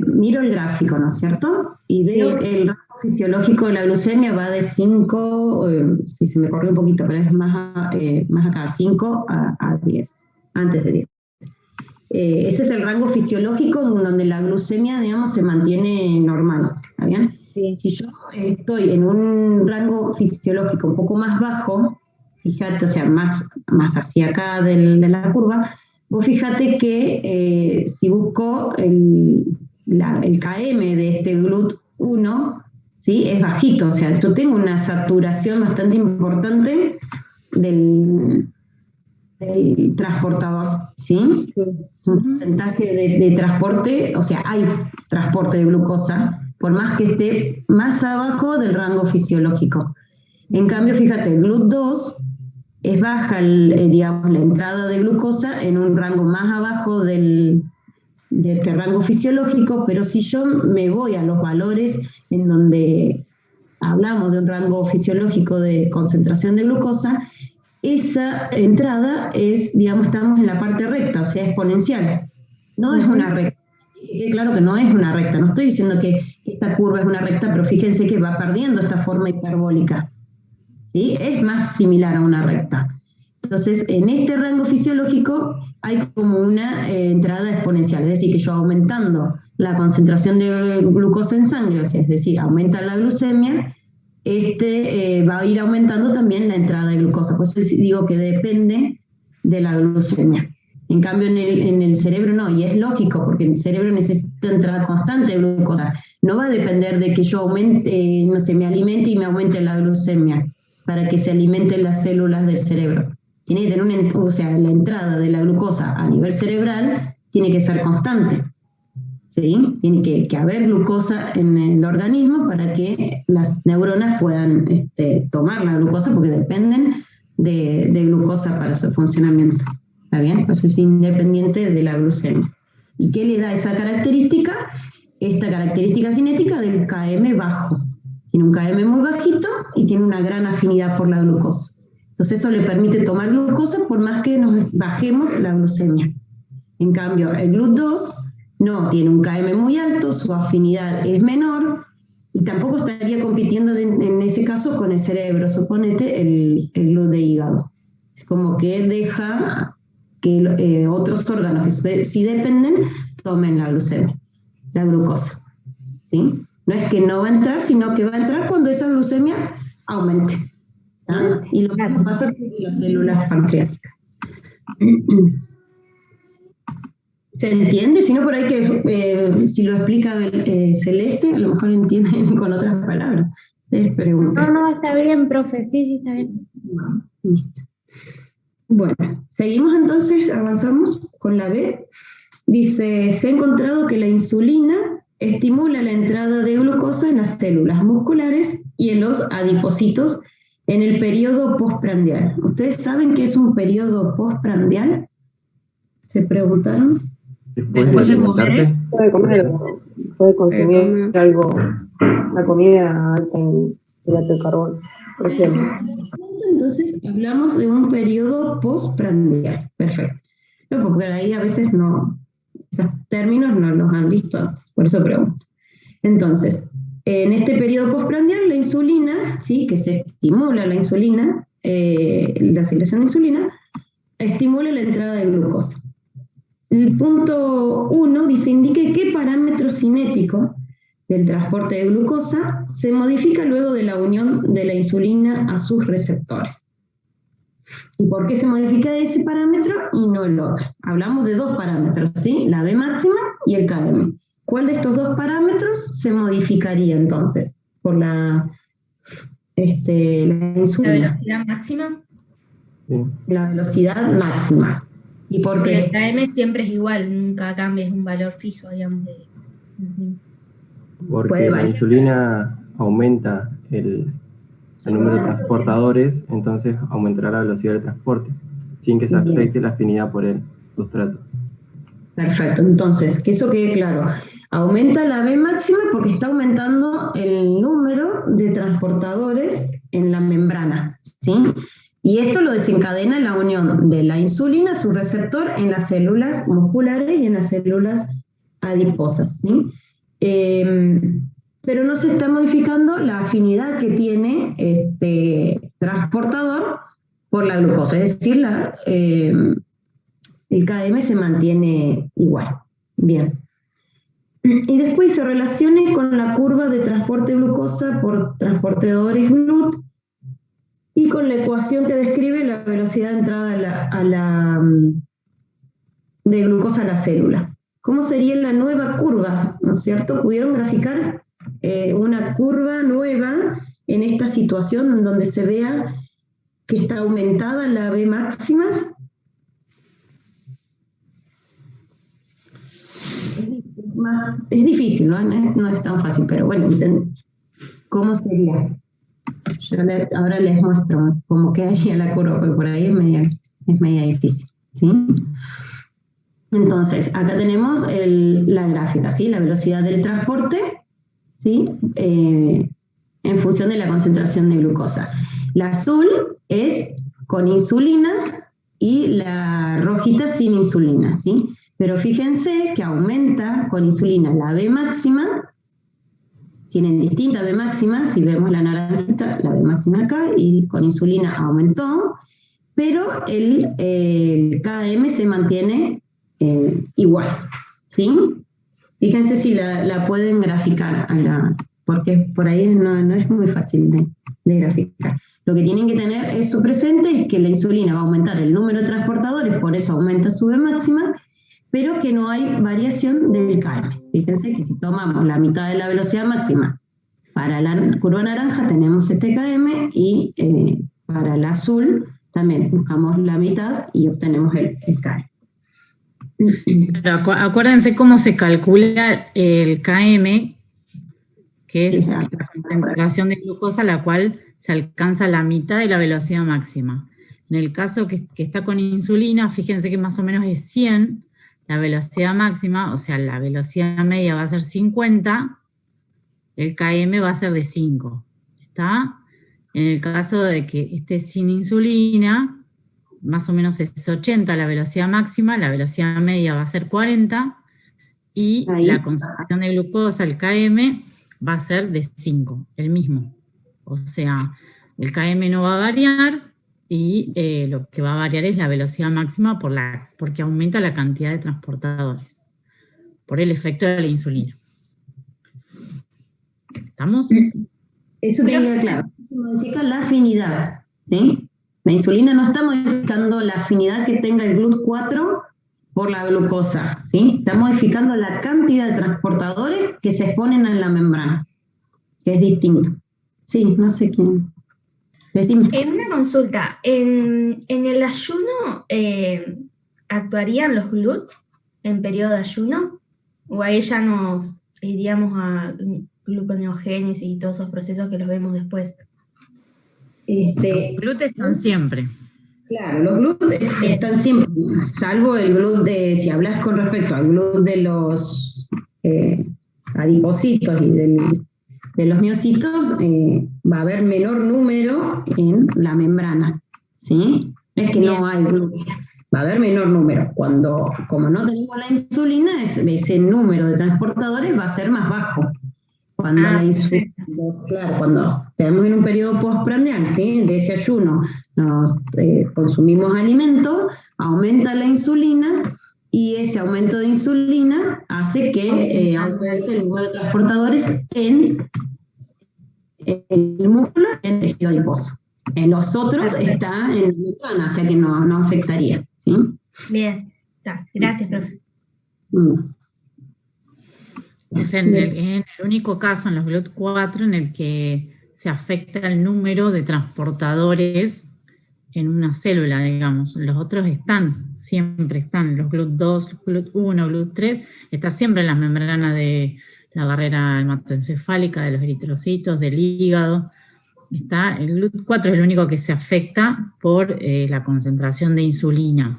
miro el gráfico, ¿no es cierto? Y veo que el rango fisiológico de la glucemia va de 5, si se me corrió un poquito, pero es más acá, 5 a 10, antes de 10. Ese es el rango fisiológico en donde la glucemia, digamos, se mantiene normal, ¿está bien? Sí. Si yo estoy en un rango fisiológico un poco más bajo, fíjate, o sea, más hacia acá de la curva, vos fíjate que si busco el KM de este GLUT1, ¿sí? Es bajito, o sea, yo tengo una saturación bastante importante del transportador, ¿sí? Sí. Un porcentaje de transporte, o sea, hay transporte de glucosa, por más que esté más abajo del rango fisiológico. En cambio, fíjate, el GLUT2 es baja, digamos, la entrada de glucosa en un rango más abajo del rango fisiológico, pero si yo me voy a los valores en donde hablamos de un rango fisiológico de concentración de glucosa, esa entrada es, digamos, estamos en la parte recta, o sea, exponencial. No es una recta. Claro que no es una recta. No estoy diciendo que esta curva es una recta, pero fíjense que va perdiendo esta forma hiperbólica. ¿Sí? Es más similar a una recta. Entonces, en este rango fisiológico hay como una entrada exponencial, es decir, que yo aumentando la concentración de glucosa en sangre, o sea, es decir, aumenta la glucemia, va a ir aumentando también la entrada de glucosa. Por eso digo que depende de la glucemia. En cambio, en el cerebro no, y es lógico, porque el cerebro necesita entrada constante de glucosa. No va a depender de que yo aumente, no sé, me alimente y me aumente la glucemia para que se alimenten las células del cerebro. Tiene que tener o sea, la entrada de la glucosa a nivel cerebral tiene que ser constante. ¿Sí? Tiene que haber glucosa en el organismo para que las neuronas puedan tomar la glucosa, porque dependen de glucosa para su funcionamiento. ¿Está bien? Eso es independiente de la glucemia. ¿Y qué le da esa característica? Esta característica cinética del KM bajo. Tiene un KM muy bajito y tiene una gran afinidad por la glucosa. Entonces eso le permite tomar glucosa por más que nos bajemos la glucemia. En cambio, el GLUT2 no, tiene un KM muy alto, su afinidad es menor y tampoco estaría compitiendo en ese caso con el cerebro, suponete el GLUT de hígado. Es como que deja que otros órganos que sí dependen tomen la glucosa. ¿Sí? No es que no va a entrar, sino que va a entrar cuando esa glucemia aumente. ¿Ah? Y lo mismo pasa con las células pancreáticas. ¿Se entiende? Si no, por ahí que si lo explica Celeste, a lo mejor entienden con otras palabras. No, está bien, profe, sí, está bien. Listo. Bueno, seguimos entonces, avanzamos con la B. Dice, se ha encontrado que la insulina estimula la entrada de glucosa en las células musculares y en los adipocitos en el periodo postprandial. ¿Ustedes saben qué es un periodo postprandial? ¿Se preguntaron? Después de alimentarse. Puede consumir algo, la comida alta en hidrato de carbono, por ejemplo. Entonces hablamos de un periodo postprandial. Perfecto. No, porque ahí a veces no, esos términos no los han visto antes, por eso pregunto. Entonces, en este periodo postprandial, la insulina, ¿sí? Que se estimula la insulina, la secreción de insulina, estimula la entrada de glucosa. El punto 1 dice, indique qué parámetro cinético del transporte de glucosa se modifica luego de la unión de la insulina a sus receptores. ¿Y por qué se modifica ese parámetro y no el otro? Hablamos de dos parámetros, ¿sí? La B máxima y el KM. ¿Cuál de estos dos parámetros se modificaría entonces por la insulina? ¿La velocidad máxima? Sí. La velocidad máxima. ¿Y por qué? El KM siempre es igual, nunca cambia, es un valor fijo, digamos. Porque la insulina aumenta el número de transportadores, entonces aumentará la velocidad del transporte, sin que se afecte la afinidad por el sustrato. Perfecto, entonces, que eso quede claro. Aumenta la B máxima porque está aumentando el número de transportadores en la membrana, ¿sí? Y esto lo desencadena la unión de la insulina, su receptor, en las células musculares y en las células adiposas, ¿sí? Pero no se está modificando la afinidad que tiene este transportador por la glucosa, es decir, el Km se mantiene igual. Bien. Y después se relacione con la curva de transporte de glucosa por transportadores GLUT y con la ecuación que describe la velocidad de entrada de glucosa a la célula. ¿Cómo sería la nueva curva? ¿No es cierto? ¿Pudieron graficar una curva nueva en esta situación en donde se vea que está aumentada la B máxima? Es difícil, ¿no? No es tan fácil, pero bueno, ¿cómo sería? Ahora les muestro cómo quedaría la curva, porque por ahí es media difícil, ¿sí? Entonces, acá tenemos la gráfica, ¿sí? La velocidad del transporte, ¿sí? En función de la concentración de glucosa. La azul es con insulina y la rojita sin insulina, ¿sí? Pero fíjense que aumenta con insulina la B máxima, tienen distinta B máxima, si vemos la naranjita, la B máxima acá, y con insulina aumentó, pero el Km se mantiene igual, ¿sí? Fíjense si la pueden graficar, porque por ahí no es muy fácil de graficar. Lo que tienen que tener eso presente es que la insulina va a aumentar el número de transportadores, por eso aumenta su B máxima, pero que no hay variación del Km. Fíjense que si tomamos la mitad de la velocidad máxima para la curva naranja tenemos este Km y para la azul también buscamos la mitad y obtenemos el Km. Pero acuérdense cómo se calcula el Km, que es la concentración de glucosa, la cual se alcanza la mitad de la velocidad máxima. En el caso que está con insulina, fíjense que más o menos es 100 la velocidad máxima, o sea, la velocidad media va a ser 50, el Km va a ser de 5. ¿Está? En el caso de que esté sin insulina, más o menos es 80 la velocidad máxima, la velocidad media va a ser 40, y la concentración de glucosa, el Km, va a ser de 5, el mismo. O sea, el Km no va a variar, y lo que va a variar es la velocidad máxima porque aumenta la cantidad de transportadores, por el efecto de la insulina. ¿Estamos? Eso queda claro. Eso modifica la afinidad, ¿sí? La insulina no está modificando la afinidad que tenga el GLUT4 por la glucosa, ¿sí? Está modificando la cantidad de transportadores que se exponen en la membrana, que es distinto. Sí, no sé quién. Decime. Una consulta. ¿En el ayuno actuarían los GLUT en periodo de ayuno? ¿O ahí ya nos iríamos a gluconeogénesis y todos esos procesos que los vemos después? Los GLUT están siempre. Claro, los GLUT están siempre, salvo el GLUT si hablas con respecto al GLUT de los adipocitos y de los miocitos, va a haber menor número en la membrana, ¿sí? No es que no hay GLUT, va a haber menor número. Como no tenemos la insulina, ese número de transportadores va a ser más bajo. Cuando la insulina, claro, cuando tenemos en un periodo postprandial, ¿sí? De ese ayuno, consumimos alimento, aumenta la insulina, y ese aumento de insulina hace que aumente el número de transportadores en el músculo, en el tejido adiposo. En los otros está en la membrana, o sea que no afectaría, ¿sí? Bien, gracias, profe. Es en el único caso en los GLUT4 en el que se afecta el número de transportadores en una célula, digamos. Los otros siempre están, los GLUT2, GLUT1, GLUT3, está siempre en la membrana de la barrera hematoencefálica, de los eritrocitos, del hígado. El GLUT4 es el único que se afecta por la concentración de insulina.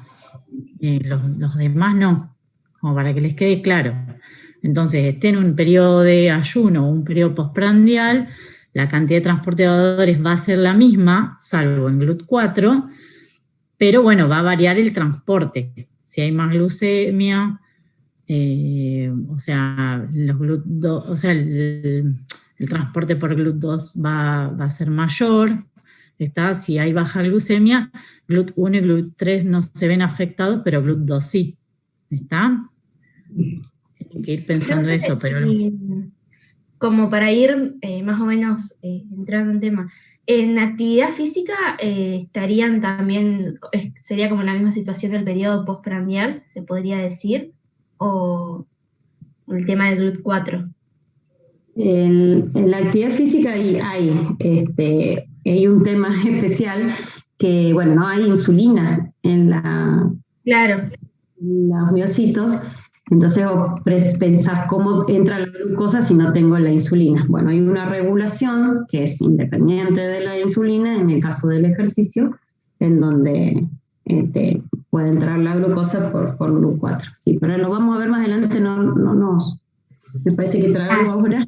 Los demás no. como para que les quede claro. Entonces, esté en un periodo de ayuno o un periodo postprandial, la cantidad de transportadores va a ser la misma, salvo en GLUT4, pero bueno, va a variar el transporte. Si hay más glucemia, o sea, los GLUT2, o sea, el transporte por GLUT2 va a ser mayor. Si hay baja glucemia, GLUT1 y GLUT3 no se ven afectados, pero GLUT2 sí. ¿Está? Tienen que ir pensando eso, pero como para ir más o menos entrando en tema, en actividad física estarían también, sería como la misma situación del periodo postprandial, se podría decir, o el tema del GLUT4. En la actividad física hay un tema especial que, bueno, no hay insulina en los miocitos, entonces vos pensás cómo entra la glucosa si no tengo la insulina. Bueno, hay una regulación que es independiente de la insulina en el caso del ejercicio, en donde puede entrar la glucosa por GLUT4. Sí, pero lo vamos a ver más adelante, me parece que traerlo ahora.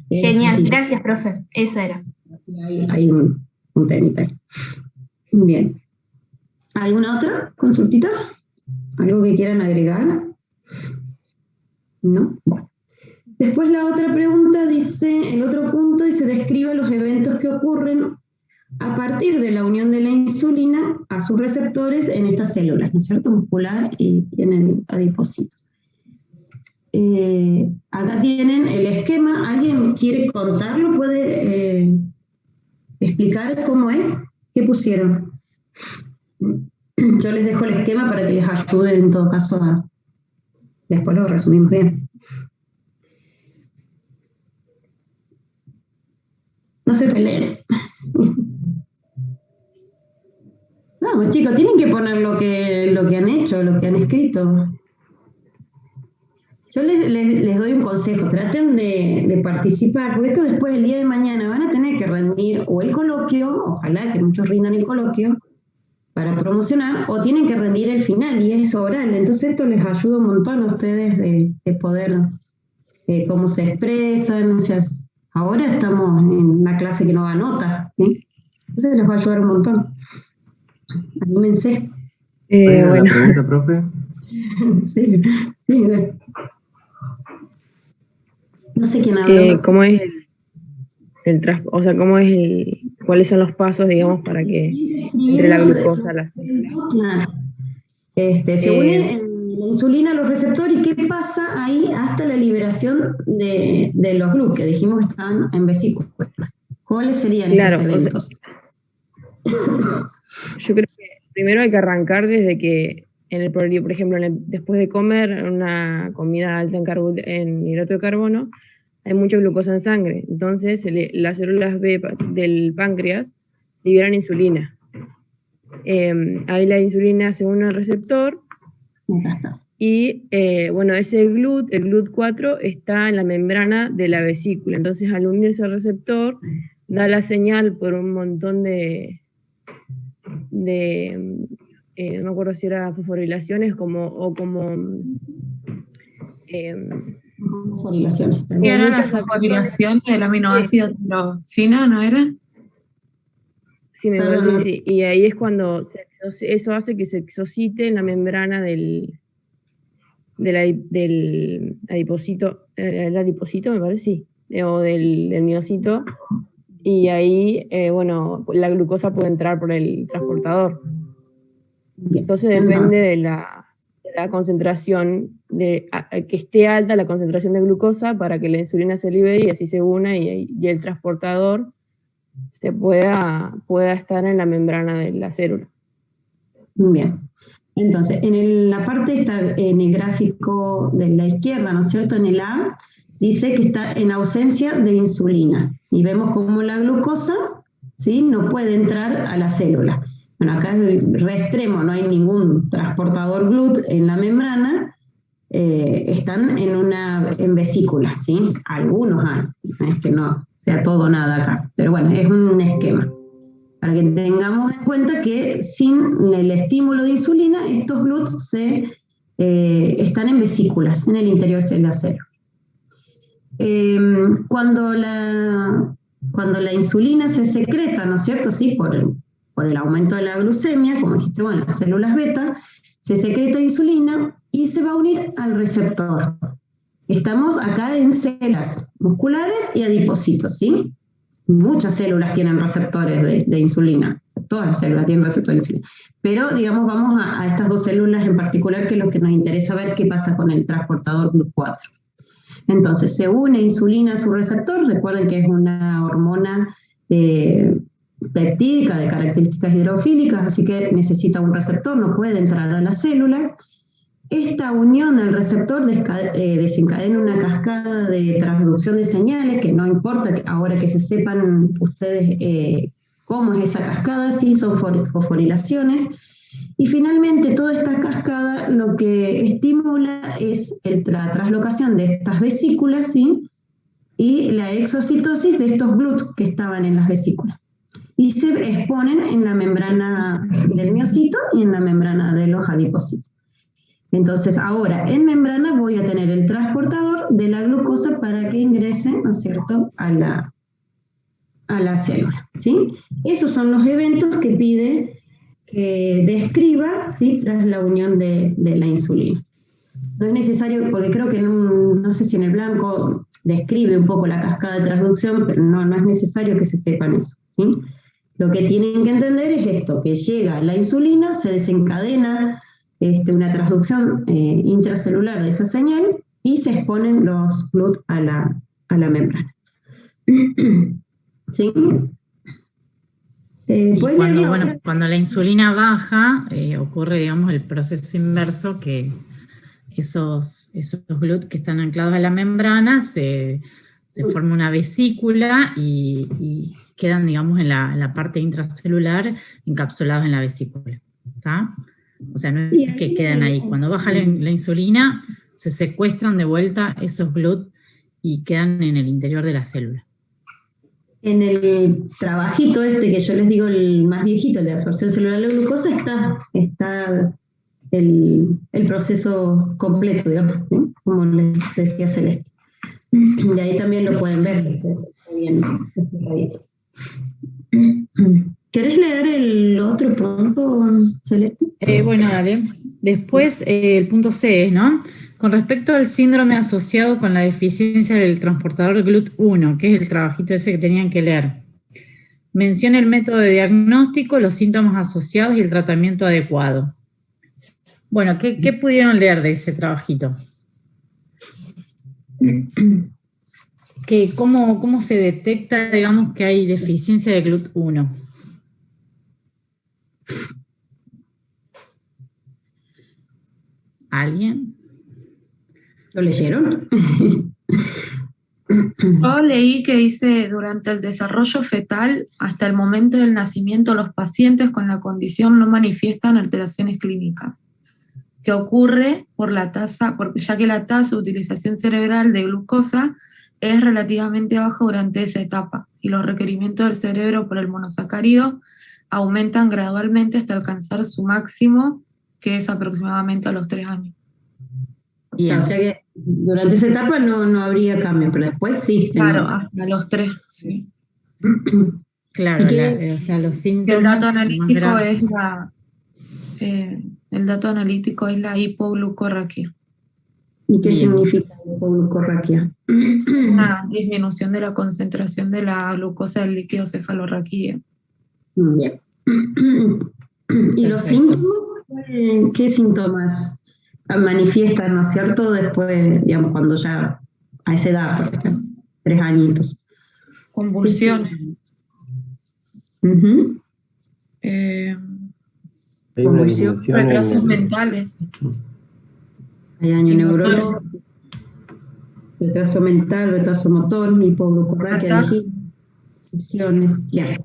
Genial, Sí. Gracias, profe. Eso era. Hay un temita. Bien. ¿Alguna otra consultita? ¿Algo que quieran agregar? ¿No? Bueno. Después la otra pregunta dice, el otro punto dice, describe los eventos que ocurren a partir de la unión de la insulina a sus receptores en estas células, ¿no es cierto? Muscular y en el adipocito. Acá tienen el esquema. ¿Alguien quiere contarlo? ¿Puede explicar cómo es? ¿Qué pusieron? Yo les dejo el esquema para que les ayude en todo caso después lo resumimos bien. No se peleen. Vamos, chicos, tienen que poner lo que han hecho, lo que han escrito. Yo les doy un consejo, traten de participar, porque esto después el día de mañana van a tener que rendir o el coloquio, ojalá que muchos rindan el coloquio para promocionar, o tienen que rendir el final y es oral. Entonces esto les ayuda un montón a ustedes de poder, cómo se expresan. O sea, ahora estamos en una clase que no da nota, ¿sí? Entonces les va a ayudar un montón. Anímense. Bueno. ¿La pregunta, profe? Sí. No sé quién habla. ¿Cómo es cuáles son los pasos, digamos, para que entre la glucosa a la célula? Claro. Se une la insulina a los receptores, ¿y qué pasa ahí hasta la liberación de los GLUT, que dijimos que estaban en vesículas? ¿Cuáles serían esos eventos? Yo creo que primero hay que arrancar desde que, por ejemplo, después de comer una comida alta en hidrato de carbono, hay mucha glucosa en sangre. Entonces, las células B del páncreas liberan insulina. Ahí la insulina se une al receptor. Y, bueno, ese GLUT, el GLUT4, está en la membrana de la vesícula. Entonces, al unirse al receptor, da la señal por un montón de no me acuerdo si era fosforilaciones fosforilaciones. ¿Qué era la fosforilación del aminoácido tirosina, no era? Sí, me parece que sí. Y ahí es cuando eso hace que se exocite en la membrana del adipocito, el adipocito me parece, sí, o del miocito, y ahí, bueno, la glucosa puede entrar por el transportador. Entonces depende de la concentración, que esté alta la concentración de glucosa para que la insulina se libere y así se una y el transportador se pueda estar en la membrana de la célula. Bien. Entonces, la parte está en el gráfico de la izquierda, ¿no es cierto? En el A, dice que está en ausencia de insulina. Y vemos cómo la glucosa, ¿sí?, no puede entrar a la célula. Bueno, acá es el re extremo, no hay ningún transportador GLUT en la membrana, están en vesícula, ¿sí? Algunos hay, no es que no sea todo nada acá, pero bueno, es un esquema. Para que tengamos en cuenta que sin el estímulo de insulina, estos GLUT se están en vesículas, en el interior de la célula. Cuando la insulina se secreta, ¿no es cierto? Sí, por el aumento de la glucemia, como dijiste, bueno, las células beta, se secreta insulina y se va a unir al receptor. Estamos acá en células musculares y adipocitos, ¿sí? Muchas células tienen receptores de insulina, todas las células tienen receptores de insulina, pero digamos vamos a estas dos células en particular, que es lo que nos interesa ver qué pasa con el transportador GLUT4. Entonces se une insulina a su receptor, recuerden que es una hormona peptídica de características hidrofílicas, así que necesita un receptor, no puede entrar a la célula. Esta unión al receptor desencadena una cascada de transducción de señales, que no importa ahora que se sepan ustedes cómo es esa cascada, sí son fosforilaciones. Y finalmente toda esta cascada lo que estimula es la translocación de estas vesículas, ¿sí? Y la exocitosis de estos GLUT que estaban en las vesículas. Y se exponen en la membrana del miocito y en la membrana de los adipocitos. Entonces ahora en membrana voy a tener el transportador de la glucosa para que ingrese, ¿no es cierto?, a la célula, ¿sí? Esos son los eventos que pide que describa, ¿sí?, tras la unión de la insulina. No es necesario, porque creo que no sé si en el blanco describe un poco la cascada de transducción, pero no es necesario que se sepan eso, ¿sí? Lo que tienen que entender es esto, que llega la insulina, se desencadena una transducción intracelular de esa señal y se exponen los GLUT a la membrana. ¿Sí? Cuando la insulina baja, ocurre, digamos, el proceso inverso, que esos GLUT que están anclados a la membrana se forma una vesícula y quedan, digamos, en la parte intracelular encapsulados en la vesícula. ¿Está? O sea, no es que quedan ahí. Cuando baja la insulina, se secuestran de vuelta esos GLUT y quedan en el interior de la célula. En el trabajito que yo les digo, el más viejito, el de absorción celular de glucosa, está el proceso completo, digamos, ¿sí? Como les decía Celeste. De ahí también lo pueden ver, está bien explicadito. ¿Querés leer el otro punto, Celeste? Bueno, dale. Después, el punto C, ¿no? Con respecto al síndrome asociado con la deficiencia del transportador GLUT1, que es el trabajito ese que tenían que leer. Menciona el método de diagnóstico, los síntomas asociados y el tratamiento adecuado. Bueno, ¿qué pudieron leer de ese trabajito? ¿Cómo se detecta, digamos, que hay deficiencia de GLUT1? ¿Alguien? ¿Lo leyeron? Yo leí que dice, durante el desarrollo fetal, hasta el momento del nacimiento, los pacientes con la condición no manifiestan alteraciones clínicas, que ocurre ya que la tasa de utilización cerebral de glucosa es relativamente baja durante esa etapa, y los requerimientos del cerebro por el monosacárido aumentan gradualmente hasta alcanzar su máximo, que es aproximadamente a los 3 años. Bien. O sea que durante esa etapa no habría cambio, pero después sí. Claro, hasta los 3, sí. Claro, o sea, los síntomas. El dato analítico es la hipoglucorraquia. ¿Y qué significa hipoglucorraquia? Una disminución de la concentración de la glucosa del líquido cefalorraquídeo. Bien. ¿Y los síntomas? ¿Qué síntomas manifiestan, ¿no es cierto? Después, digamos, cuando ya a esa edad, 3 añitos. Convulsiones. Hay una disminución retrasos mentales. Hay daño neurológico, retraso mental, retraso motor, hipoglucorraquia, disfunciones, claro.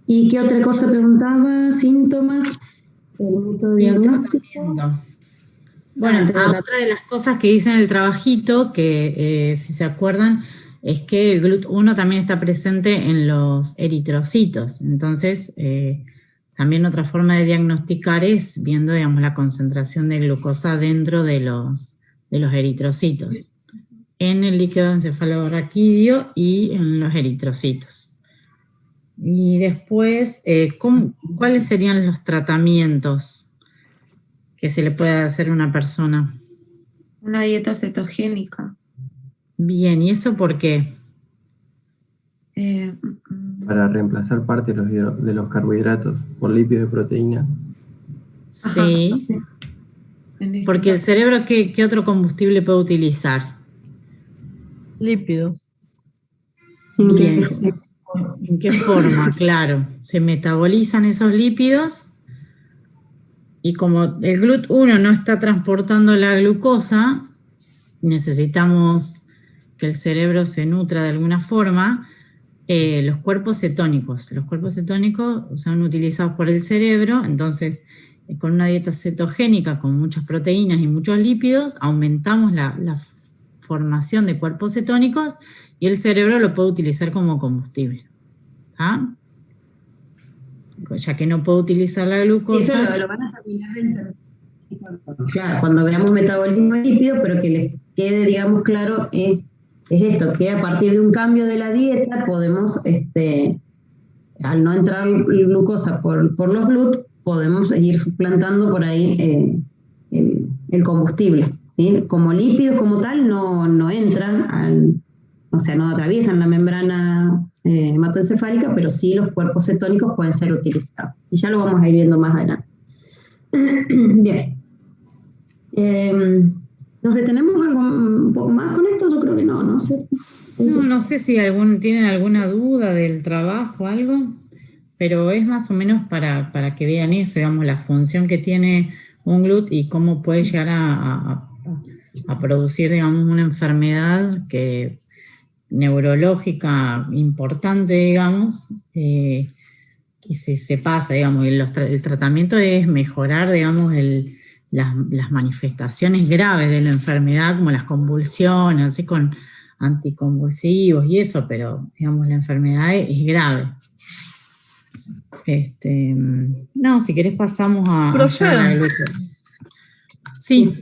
¿Y qué otra cosa preguntaba? ¿Síntomas? ¿El método diagnóstico? Bueno, otra de las cosas que dicen en el trabajito, que si se acuerdan, es que el GLUT1 también está presente en los eritrocitos. Entonces, También otra forma de diagnosticar es viendo, digamos, la concentración de glucosa dentro de los eritrocitos, en el líquido encefalorraquídeo y en los eritrocitos. Y después, ¿cuáles serían los tratamientos que se le puede hacer a una persona? Una dieta cetogénica. Bien, ¿y eso por qué? Para reemplazar parte de los carbohidratos por lípidos y proteínas. Sí, porque el cerebro, ¿qué otro combustible puede utilizar? Lípidos. Bien. ¿En qué forma? Claro, se metabolizan esos lípidos y como el GLUT1 no está transportando la glucosa, necesitamos que el cerebro se nutra de alguna forma. Los cuerpos cetónicos son utilizados por el cerebro, entonces con una dieta cetogénica con muchas proteínas y muchos lípidos aumentamos la formación de cuerpos cetónicos y el cerebro lo puede utilizar como combustible. ¿Ah? Ya que no puede utilizar la glucosa. Eso lo van a terminar de... Claro, cuando veamos metabolismo lípido, pero que les quede, digamos, claro, es esto, que a partir de un cambio de la dieta podemos, al no entrar glucosa por los GLUT, podemos ir suplantando por ahí el combustible, ¿sí? Como lípidos como tal no entran, o sea, no atraviesan la membrana hematoencefálica, pero sí los cuerpos cetónicos pueden ser utilizados. Y ya lo vamos a ir viendo más adelante. Bien. ¿Nos detenemos un poco más con esto? Yo creo que no, ¿no? No sé si tienen alguna duda del trabajo, algo, pero es más o menos para que vean eso, digamos, la función que tiene un GLUT y cómo puede llegar a producir, digamos, una enfermedad neurológica importante, digamos, y si se pasa, digamos, el tratamiento es mejorar, digamos, las manifestaciones graves de la enfermedad, como las convulsiones, así con anticonvulsivos y eso, pero, digamos, la enfermedad es grave. No, si querés pasamos a la glucosa. Sí.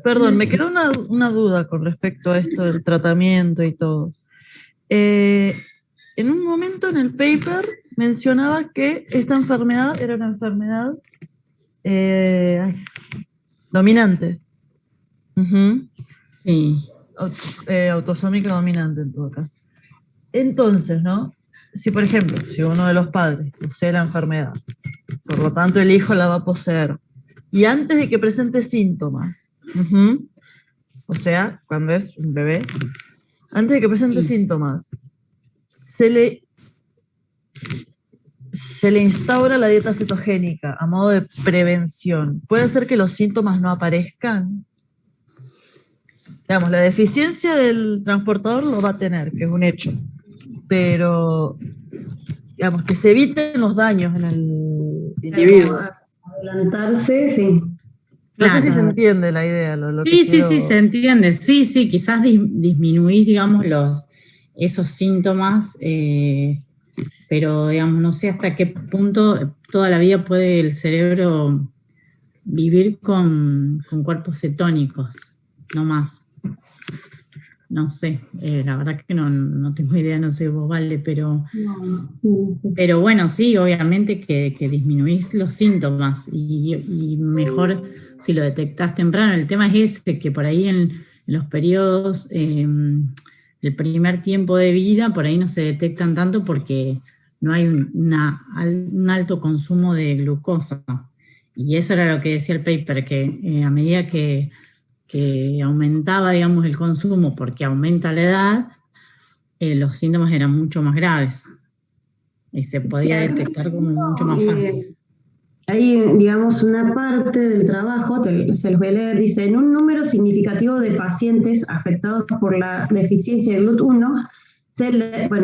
Perdón, me quedó una duda con respecto a esto del tratamiento y todo. En un momento en el paper mencionaba que esta enfermedad era una enfermedad dominante. Sí. Autosómica dominante en todo caso. Entonces, ¿no? Si, por ejemplo, si uno de los padres posee la enfermedad, por lo tanto el hijo la va a poseer, y antes de que presente síntomas, o sea, cuando es un bebé, antes de que presente síntomas, se le instaura la dieta cetogénica a modo de prevención. ¿Puede ser que los síntomas no aparezcan? Digamos, la deficiencia del transportador lo va a tener, que es un hecho, pero digamos, que se eviten los daños en el individuo. Adelantarse, sí. No sé si se entiende la idea. Sí, se entiende. Sí, quizás disminuís, digamos, esos síntomas, pero, digamos, no sé hasta qué punto toda la vida puede el cerebro vivir con cuerpos cetónicos, no más. No sé, la verdad que no tengo idea, no sé vos, Vale, pero bueno, sí, obviamente que disminuís los síntomas y mejor si lo detectás temprano. El tema es ese, que por ahí en los periodos, el primer tiempo de vida, por ahí no se detectan tanto porque no hay un alto consumo de glucosa. Y eso era lo que decía el paper, que a medida que aumentaba, digamos, el consumo porque aumenta la edad, los síntomas eran mucho más graves y se podía detectar como mucho más fácil. Hay, digamos, una parte del trabajo, se los voy a leer, dice, en un número significativo de pacientes afectados por la deficiencia de GLUT1,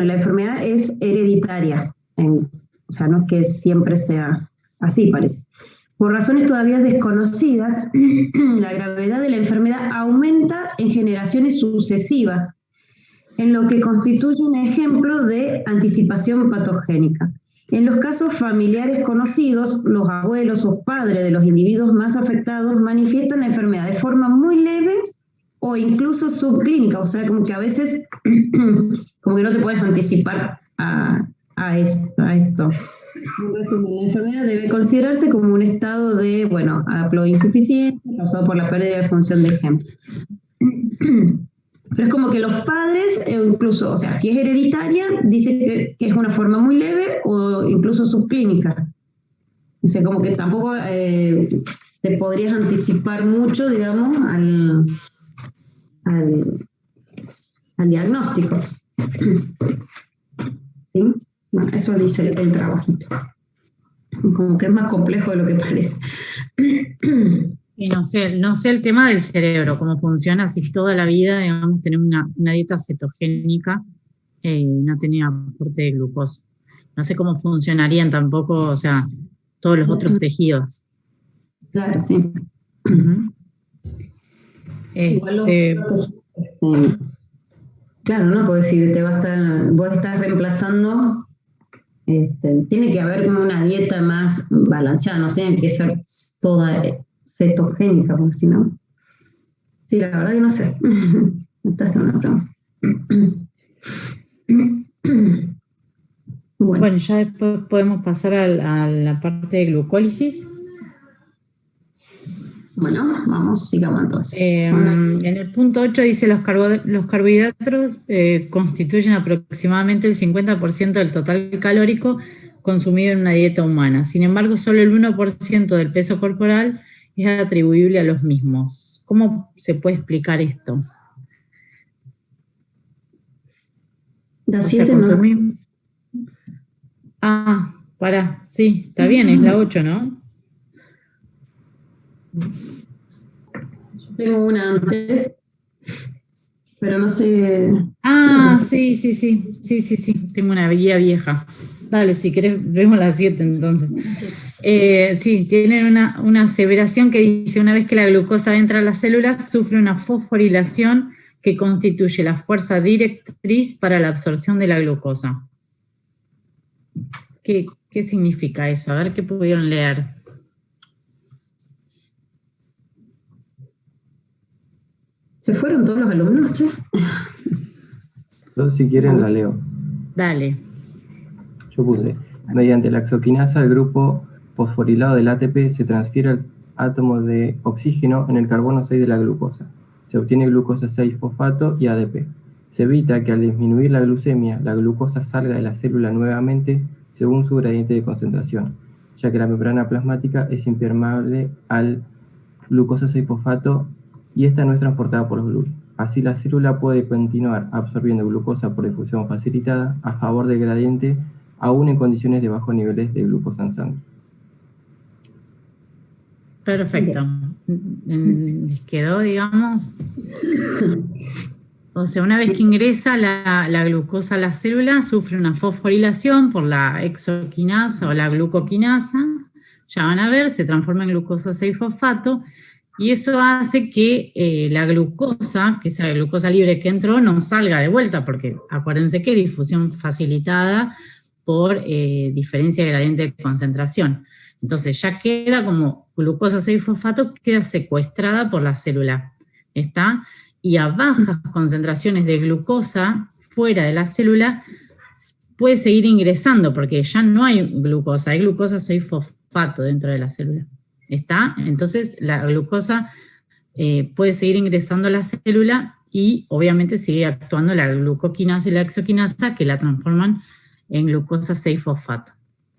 la enfermedad es hereditaria, o sea, no es que siempre sea así, parece. Por razones todavía desconocidas, la gravedad de la enfermedad aumenta en generaciones sucesivas, en lo que constituye un ejemplo de anticipación patogénica. En los casos familiares conocidos, los abuelos o padres de los individuos más afectados manifiestan la enfermedad de forma muy leve o incluso subclínica, o sea, como que a veces como que no te puedes anticipar a esto. En resumen, la enfermedad debe considerarse como un estado de, bueno, haplo insuficiente causado por la pérdida de función de gen. Pero es como que los padres, incluso, o sea, si es hereditaria, dice que es una forma muy leve o incluso subclínica. O sea, como que tampoco te podrías anticipar mucho, digamos, al diagnóstico. ¿Sí? Bueno, eso dice el trabajito. Como que es más complejo de lo que parece. Y no sé el tema del cerebro, cómo funciona, si toda la vida, digamos, tener una dieta cetogénica, no tenía aporte de glucosa. No sé cómo funcionarían tampoco, o sea, todos los otros tejidos. Claro, sí. Uh-huh. Claro, ¿no? Porque si vos estás reemplazando, tiene que haber como una dieta más balanceada, no sé, tiene que ser toda cetogénica, porque si no. Sí, la verdad que no sé. Me está haciendo una pregunta. Bueno, ya después podemos pasar a la parte de glucólisis. Bueno, sigamos entonces. En el punto 8 dice los carbohidratos constituyen aproximadamente el 50% del total calórico consumido en una dieta humana. Sin embargo, solo el 1% del peso corporal es atribuible a los mismos. ¿Cómo se puede explicar esto? La 7 no. Sí, está bien, es la 8, ¿no? Yo tengo una antes, pero no sé. Sí, tengo una guía vieja. Dale, si querés, vemos la 7 entonces. Sí, tienen una aseveración que dice: una vez que la glucosa entra a las células, sufre una fosforilación que constituye la fuerza directriz para la absorción de la glucosa. ¿Qué significa eso? A ver qué pudieron leer. ¿Se fueron todos los alumnos, che? Yo, si quieren, la leo. Dale. Yo puse: mediante la exoquinasa, el grupo fosforilado del ATP se transfiere al átomo de oxígeno en el carbono 6 de la glucosa. Se obtiene glucosa 6-fosfato y ADP. Se evita que al disminuir la glucemia, la glucosa salga de la célula nuevamente según su gradiente de concentración, ya que la membrana plasmática es impermeable al glucosa 6-fosfato y esta no es transportada por los glúteos. Así la célula puede continuar absorbiendo glucosa por difusión facilitada a favor del gradiente, aún en condiciones de bajos niveles de glucosa en sangre. Perfecto. ¿Les quedó, digamos? O sea, una vez que ingresa la glucosa a la célula, sufre una fosforilación por la exoquinasa o la glucoquinasa. Ya van a ver, se transforma en glucosa 6-fosfato. Y eso hace que la glucosa, que es la glucosa libre que entró, no salga de vuelta, porque acuérdense que es difusión facilitada por diferencia de gradiente de concentración. Entonces ya queda como glucosa 6-fosfato, queda secuestrada por la célula. ¿Está? Y a bajas concentraciones de glucosa fuera de la célula puede seguir ingresando, porque ya no hay glucosa 6-fosfato dentro de la célula. ¿Está? Entonces la glucosa puede seguir ingresando a la célula y obviamente sigue actuando la glucoquinasa y la exoquinasa, que la transforman en glucosa 6-fosfato.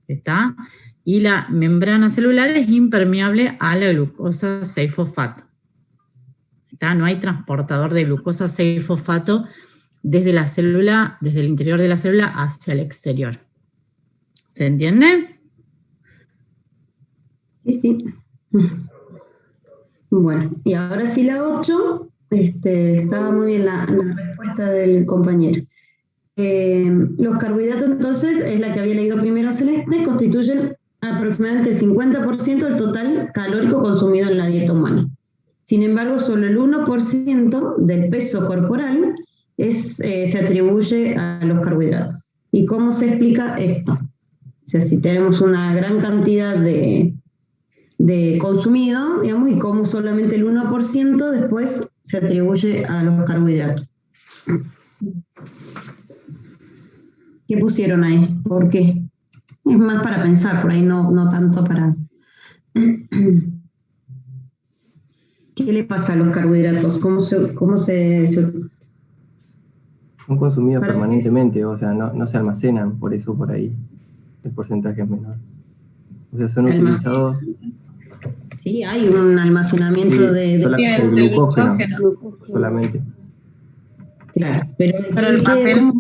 ¿Está? Y la membrana celular es impermeable a la glucosa 6-fosfato. ¿Está? No hay transportador de glucosa 6-fosfato desde la célula, desde el interior de la célula hacia el exterior. ¿Se entiende? Sí. Bueno, y ahora sí la 8, estaba muy bien la respuesta del compañero. Los carbohidratos, entonces, es la que había leído primero Celeste, constituyen aproximadamente el 50% del total calórico consumido en la dieta humana. Sin embargo, solo el 1% del peso corporal se atribuye a los carbohidratos. ¿Y cómo se explica esto? sea, si tenemos una gran cantidad de consumido, digamos, y como solamente el 1% después se atribuye a los carbohidratos. ¿Qué pusieron ahí? ¿Por qué? Es más para pensar, por ahí no tanto para... ¿Qué le pasa a los carbohidratos? ¿Cómo se Son consumidos ¿Para qué? permanentemente, o sea, no se almacenan, por eso por ahí el porcentaje es menor. O sea, son utilizados... Sí, hay un almacenamiento Sí, de el glucógeno, solamente. Claro, pero el papel,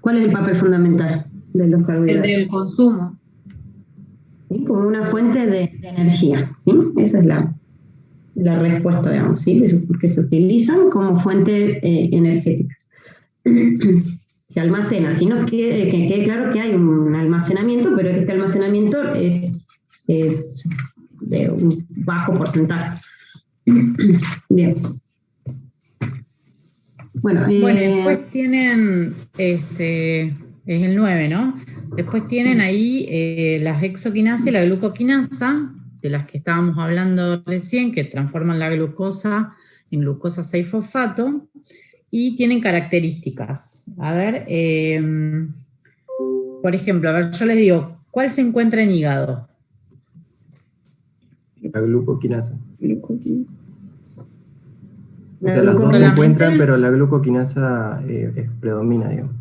¿cuál es el papel fundamental de los el carbohidratos? del consumo. ¿Sí? Como una fuente de energía, ¿sí? Esa es la respuesta, digamos, ¿sí? Que se utilizan como fuente energética. Se almacena, sino que quede claro que hay un almacenamiento, pero este almacenamiento es de un bajo porcentaje. Bien. Bueno, Después tienen, es el 9, ¿no? Después tienen ahí las hexoquinasa y la glucoquinasa, de las que estábamos hablando recién, que transforman la glucosa en glucosa 6-fosfato, y tienen características. A ver, por ejemplo, a ver, yo les digo, ¿cuál se encuentra en hígado? La glucoquinasa. O La sea, las dos se glucoquinasa. encuentran, pero la glucoquinasa predomina, digamos.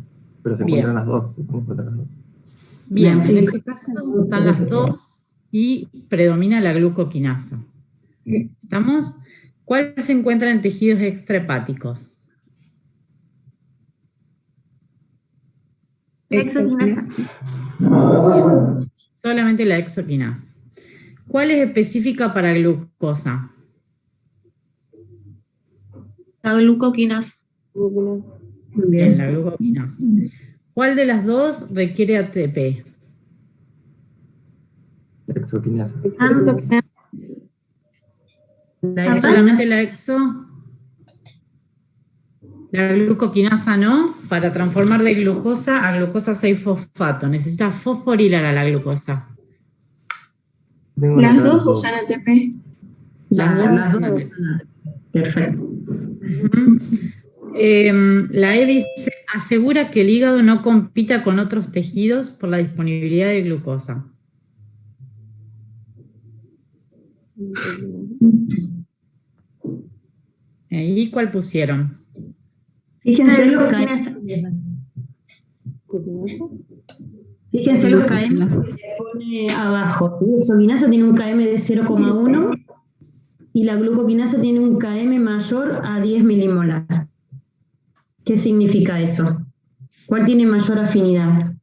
Pero se encuentran Bien. las dos. Se encuentran las dos. Bien, Sí. en ese caso están las dos y predomina la glucoquinasa. ¿Estamos? ¿Cuál se encuentra en tejidos extrahepáticos? La exoquinasa. Solamente la hexoquinasa. ¿Cuál es específica para glucosa? La glucoquinasa. Bien, la glucoquinasa. ¿Cuál de las dos requiere ATP? La exoquinasa. Solamente la exo. La glucoquinasa no, para transformar de glucosa a glucosa 6-fosfato. Necesita fosforilar a la glucosa. Tengo Las una dos duda. usan ATP. Las dos. ATP. Perfecto. La E dice, asegura que el hígado no compita con otros tejidos por la disponibilidad de glucosa. ¿Y cuál pusieron? Fíjense los Glucoquinasa. Fíjense los KM que se pone abajo. La exoquinasa tiene un KM de 0,1 y la glucoquinasa tiene un KM mayor a 10 milimolar. ¿Qué significa eso? ¿Cuál tiene mayor afinidad?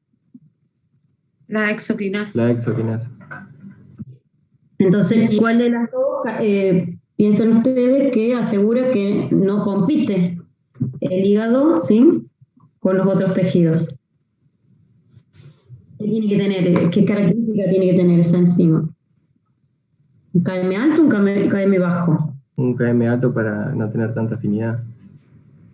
La exoquinasa. La exoquinasa. Entonces, ¿cuál de las dos piensan ustedes que asegura que no compite el hígado, ¿sí?, con los otros tejidos? ¿Qué tiene que tener? ¿Qué característica tiene que tener esa enzima? ¿Un KM alto o un KM bajo? Un KM alto para no tener tanta afinidad.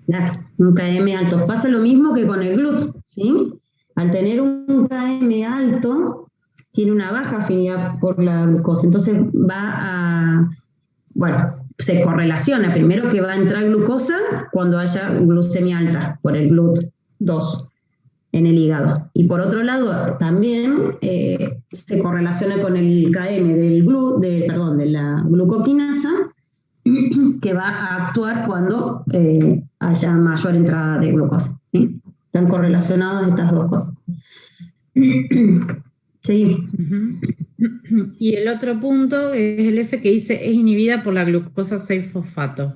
Claro, un KM alto. Pasa lo mismo que con el GLUT, ¿sí? Al tener un KM alto, tiene una baja afinidad por la glucosa. Entonces se correlaciona. Primero que va a entrar glucosa cuando haya glucemia alta por el GLUT2 en el hígado. Y por otro lado, también se correlaciona con el KM de la glucoquinasa, que va a actuar cuando haya mayor entrada de glucosa, ¿sí? Están correlacionadas estas dos cosas. Sí. Y el otro punto es el F que dice es inhibida por la glucosa 6-fosfato.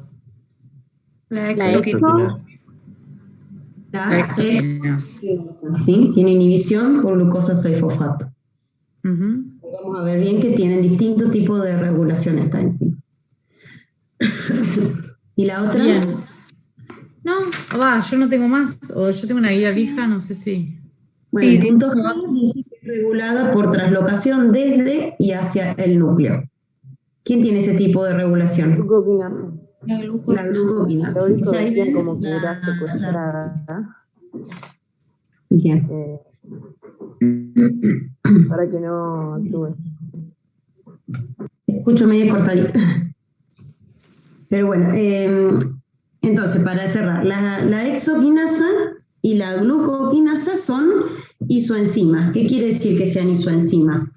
La La exoquinasa. exoquinasa. La exoquinasa. ¿Sí? Tiene inhibición por glucosa 6-fosfato. Ujú. Vamos a ver bien que tienen distintos tipos de regulación esta enzima. ¿Y la otra? Bien. No, yo no tengo más, o yo tengo una guía vieja, no sé si. Bueno, el punto G dice que es regulada por traslocación desde y hacia el núcleo. ¿Quién tiene ese tipo de regulación? La glucoquinasa. Lo único Ahí decían ven como que era secuestrada. Bien. para que no actúe. Escucho medio cortadita. Pero bueno, entonces para cerrar, la hexoquinasa y la glucoquinasa son isoenzimas. ¿Qué quiere decir que sean isoenzimas?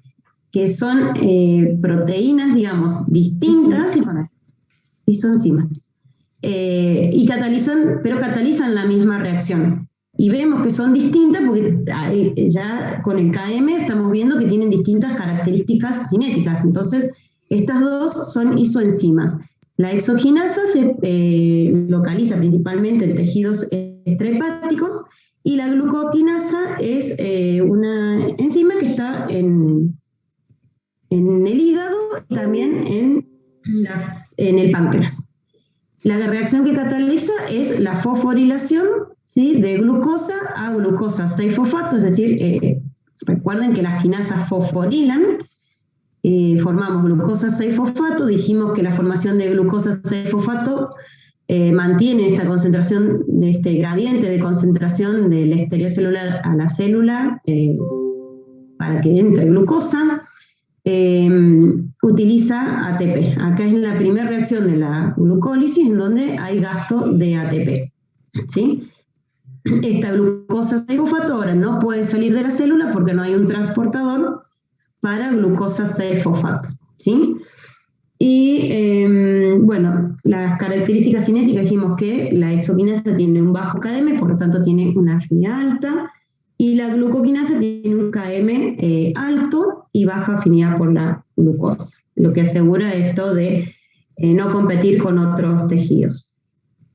Que son proteínas, digamos, distintas, isoenzimas, y catalizan la misma reacción. Y vemos que son distintas porque ya con el KM estamos viendo que tienen distintas características cinéticas. Entonces, estas dos son isoenzimas. La hexoquinasa se localiza principalmente en tejidos extrahepáticos y la glucoquinasa es una enzima que está en el hígado y también en el páncreas. La reacción que cataliza es la fosforilación, ¿sí?, de glucosa a glucosa 6-fosfato, es decir, recuerden que las quinasas fosforilan, formamos glucosa 6-fosfato, dijimos que la formación de glucosa 6-fosfato mantiene esta concentración, de este gradiente de concentración del exterior celular a la célula para que entre glucosa. Utiliza ATP. Acá es la primera reacción de la glucólisis en donde hay gasto de ATP, ¿sí? Esta glucosa 6-fosfato ahora no puede salir de la célula porque no hay un transportador para glucosa 6-fosfato, ¿sí? Y bueno, las características cinéticas dijimos que la hexoquinasa tiene un bajo KM, por lo tanto tiene una afinidad alta, y la glucoquinasa tiene un KM alto y baja afinidad por la glucosa, lo que asegura esto de no competir con otros tejidos.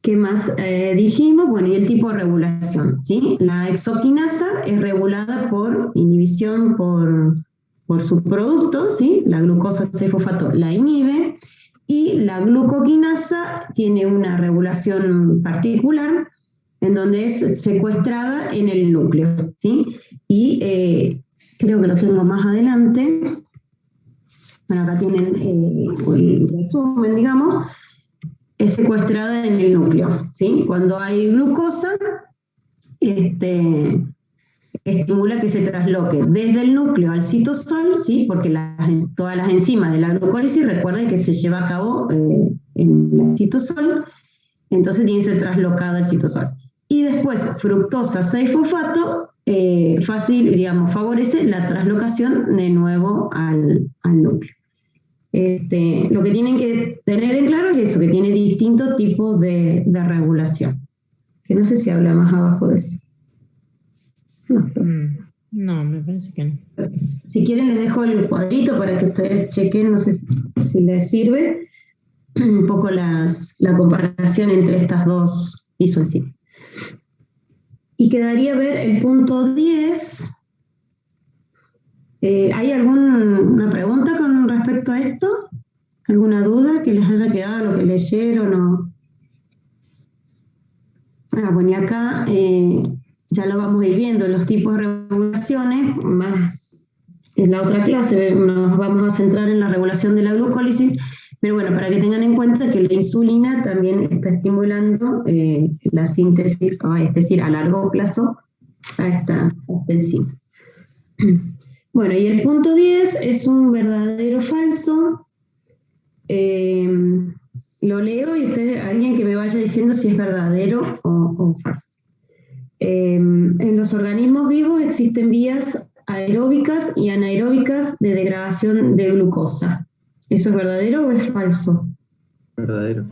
¿Qué más dijimos? Bueno, y el tipo de regulación, ¿sí? La hexoquinasa es regulada por inhibición por su producto, ¿sí? La glucosa 6-fosfato la inhibe, y la glucoquinasa tiene una regulación particular en donde es secuestrada en el núcleo, ¿sí? Y creo que lo tengo más adelante. Bueno, acá tienen el resumen, digamos. Es secuestrada en el núcleo, ¿sí? Cuando hay glucosa, estimula que se trasloque desde el núcleo al citosol, ¿sí? Porque todas las enzimas de la glucólisis, recuerden que se lleva a cabo en el citosol, entonces tiene que ser traslocada al citosol. Y después, fructosa 6-fosfato, fácil, digamos, favorece la traslocación de nuevo al núcleo. Lo que tienen que tener en claro es eso, que tiene distintos tipos de regulación. Que no sé si habla más abajo de eso. No, me parece que no. Si quieren les dejo el cuadrito para que ustedes chequen, no sé si les sirve, un poco la comparación entre estas dos isoenzimas. Y quedaría ver el punto 10. ¿Hay alguna pregunta con respecto a esto? ¿Alguna duda que les haya quedado, lo que leyeron? O... bueno, y acá ya lo vamos a ir viendo, los tipos de regulaciones, más en la otra clase nos vamos a centrar en la regulación de la glucólisis, pero bueno, para que tengan en cuenta que la insulina también está estimulando la síntesis, es decir, a largo plazo, a esta enzima. Bueno, y el punto 10 es un verdadero o falso. Lo leo y alguien que me vaya diciendo si es verdadero o falso. En los organismos vivos existen vías aeróbicas y anaeróbicas de degradación de glucosa. ¿Eso es verdadero o es falso? Verdadero.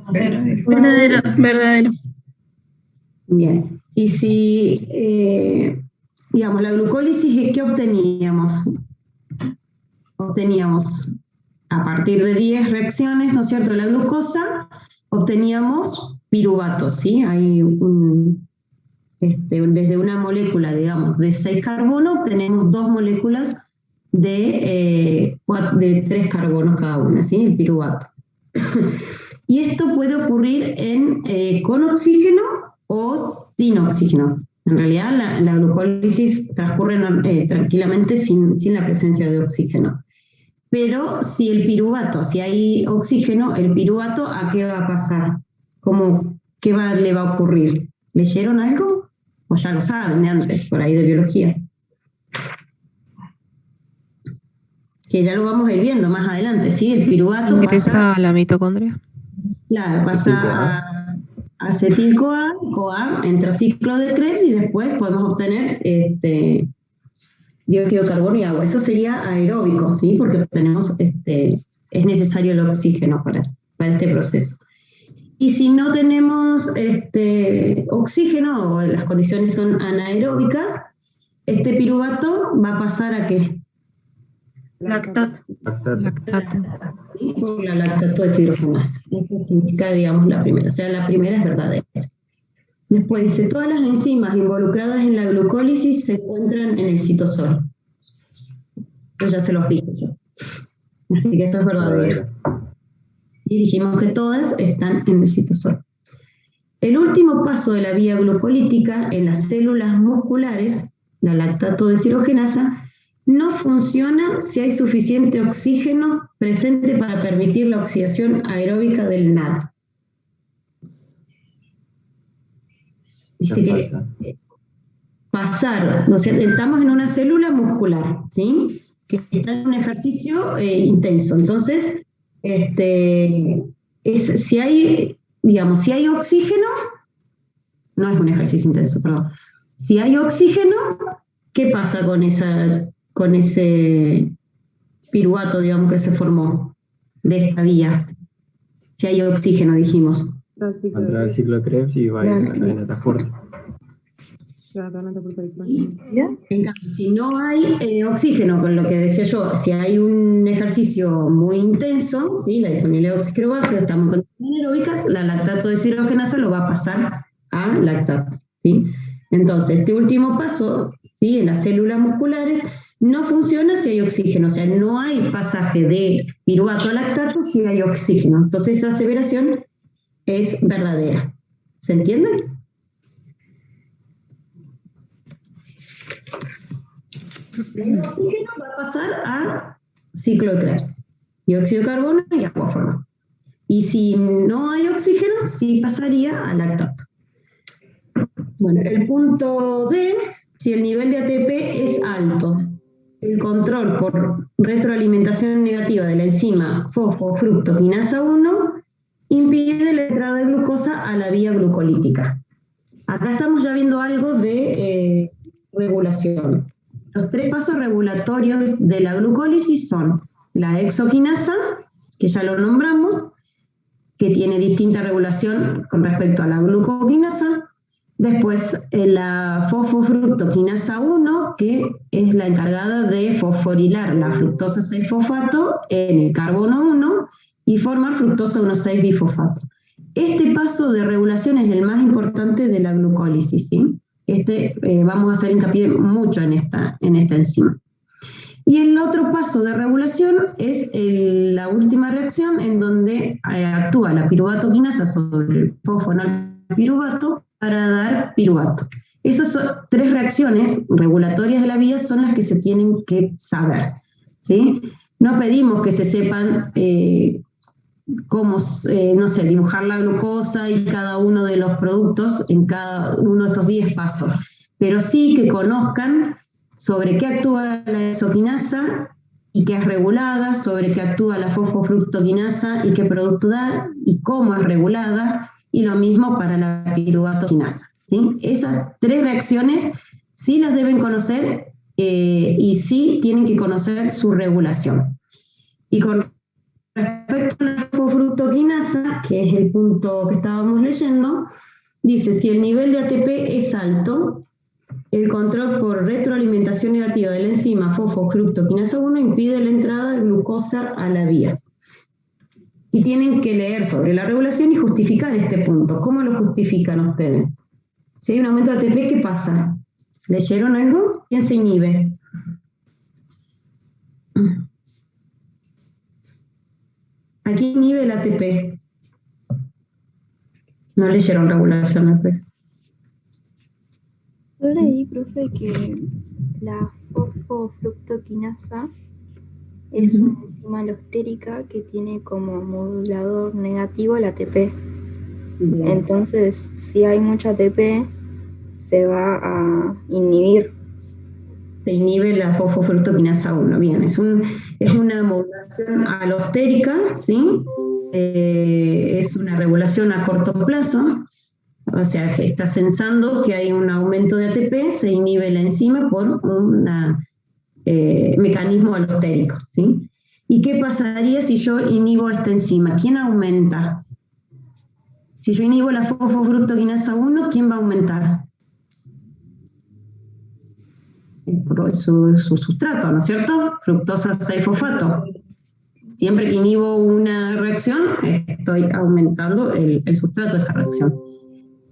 Verdadero. Bien. Y si, digamos, la glucólisis, ¿qué obteníamos? Obteníamos, a partir de 10 reacciones, ¿no es cierto?, de la glucosa, obteníamos piruvato, ¿sí? Hay desde una molécula, digamos, de 6 carbonos, obtenemos 2 moléculas de 3 carbonos cada una, ¿sí? El piruvato. Y esto puede ocurrir con oxígeno o sin oxígeno. En realidad la glucólisis transcurre tranquilamente sin la presencia de oxígeno. Pero si si hay oxígeno, el piruvato, ¿a qué va a pasar? ¿Qué le va a ocurrir? ¿Leyeron algo? O ya lo saben antes, por ahí de biología. que ya lo vamos a ir viendo más adelante, ¿sí? El piruvato Ingresa pasa, a la mitocondria. claro, pasa a acetil-CoA, CoA entra ciclo de Krebs y después podemos obtener dióxido de carbono y agua. Eso sería aeróbico, ¿sí? Porque tenemos, es necesario el oxígeno para este proceso. Y si no tenemos oxígeno o las condiciones son anaeróbicas, este piruvato va a pasar a ¿qué? Lactato. ¿Sí? Por la lactato deshidrogenasa. Eso significa, digamos, la primera. O sea, la primera es verdadera. Después dice, todas las enzimas involucradas en la glucólisis se encuentran en el citosol. Eso ya se los dije yo. Así que eso es verdadero. Y dijimos que todas están en el citosol. El último paso de la vía glucolítica en las células musculares, la lactato deshidrogenasa, no funciona si hay suficiente oxígeno presente para permitir la oxidación aeróbica del NAD. Dice que pasar, o sea, estamos en una célula muscular, ¿sí? Que está en un ejercicio intenso. Entonces, si hay, digamos, si hay oxígeno, no es un ejercicio intenso, perdón. Si hay oxígeno, ¿qué pasa con ese piruvato, digamos, que se formó de esta vía? Si hay oxígeno, dijimos. Entra el ciclo de Krebs y va a ir a la cadena de transporte. En cambio, si no hay oxígeno, con lo que decía yo, si hay un ejercicio muy intenso, ¿sí? La disponibilidad de oxígeno baja, estamos en condiciones anaeróbicas, la lactato deshidrogenasa lo va a pasar a lactato, ¿sí? Entonces, este último paso, ¿sí? En las células musculares no funciona si hay oxígeno, o sea, no hay pasaje de piruvato a lactato si hay oxígeno. Entonces, esa aseveración es verdadera. ¿Se entiende? El oxígeno va a pasar a ciclo de Krebs, dióxido de carbono y agua formada. Y si no hay oxígeno, sí pasaría a lactato. Bueno, el punto D, si el nivel de ATP es alto, el control por retroalimentación negativa de la enzima fosfofructoquinasa 1 impide la entrada de glucosa a la vía glucolítica. Acá estamos ya viendo algo de regulación. Los 3 pasos regulatorios de la glucólisis son la exoquinasa, que ya lo nombramos, que tiene distinta regulación con respecto a la glucoquinasa. Después la fosfofructoquinasa 1, que es la encargada de fosforilar la fructosa 6-fosfato en el carbono 1 y formar fructosa 1,6-bifosfato. Este paso de regulación es el más importante de la glucólisis, ¿sí? Vamos a hacer hincapié mucho en esta enzima. Y el otro paso de regulación es la última reacción en donde actúa la piruvatoquinasa sobre el fosfonolpiruvato para dar piruvato. Esas son 3 reacciones regulatorias de la vía, son las que se tienen que saber, ¿sí? No pedimos que se sepan cómo, no sé, dibujar la glucosa y cada uno de los productos en cada uno de estos 10 pasos, pero sí que conozcan sobre qué actúa la exoquinasa y qué es regulada, sobre qué actúa la fosfofructoquinasa y qué producto da y cómo es regulada, y lo mismo para la piruvatoquinasa, ¿sí? Esas 3 reacciones sí las deben conocer y sí tienen que conocer su regulación. Y con respecto a la fosfofructoquinasa, que es el punto que estábamos leyendo, dice, si el nivel de ATP es alto, el control por retroalimentación negativa de la enzima fosfofructoquinasa 1 impide la entrada de glucosa a la vía. Y tienen que leer sobre la regulación y justificar este punto. ¿Cómo lo justifican ustedes? Si hay un aumento de ATP, ¿qué pasa? ¿Leyeron algo? ¿Quién se inhibe? ¿A quién inhibe el ATP? No leyeron regulación, pues. Yo leí, profe, que la fosfofructoquinasa es una enzima alostérica que tiene como modulador negativo el ATP. Bien. Entonces, si hay mucho ATP, se va a inhibir. se inhibe la fosfofructoquinasa 1. Bien, es una modulación alostérica, ¿sí? Es una regulación a corto plazo, o sea, está sensando que hay un aumento de ATP, se inhibe la enzima por un mecanismo alostérico, ¿sí? ¿Y qué pasaría si yo inhibo esta enzima? ¿Quién aumenta? Si yo inhibo la fosfofructoquinasa 1, ¿quién va a aumentar? Su sustrato, ¿no es cierto? Fructosa 6-fosfato. Siempre que inhibo una reacción, estoy aumentando el sustrato de esa reacción.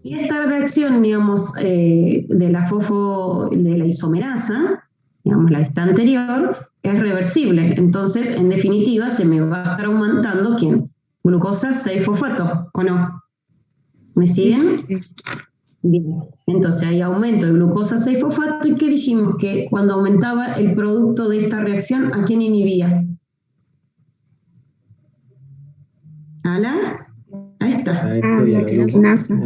Y esta reacción, digamos, de la isomerasa, digamos, la que está anterior, es reversible. Entonces, en definitiva, se me va a estar aumentando, ¿quién? Glucosa 6-fosfato, ¿o no? ¿Me siguen? Bien. Entonces, hay aumento de glucosa 6-fosfato, ¿y qué dijimos? Que cuando aumentaba el producto de esta reacción, ¿a quién inhibía? Ahí está. La exoquinasa.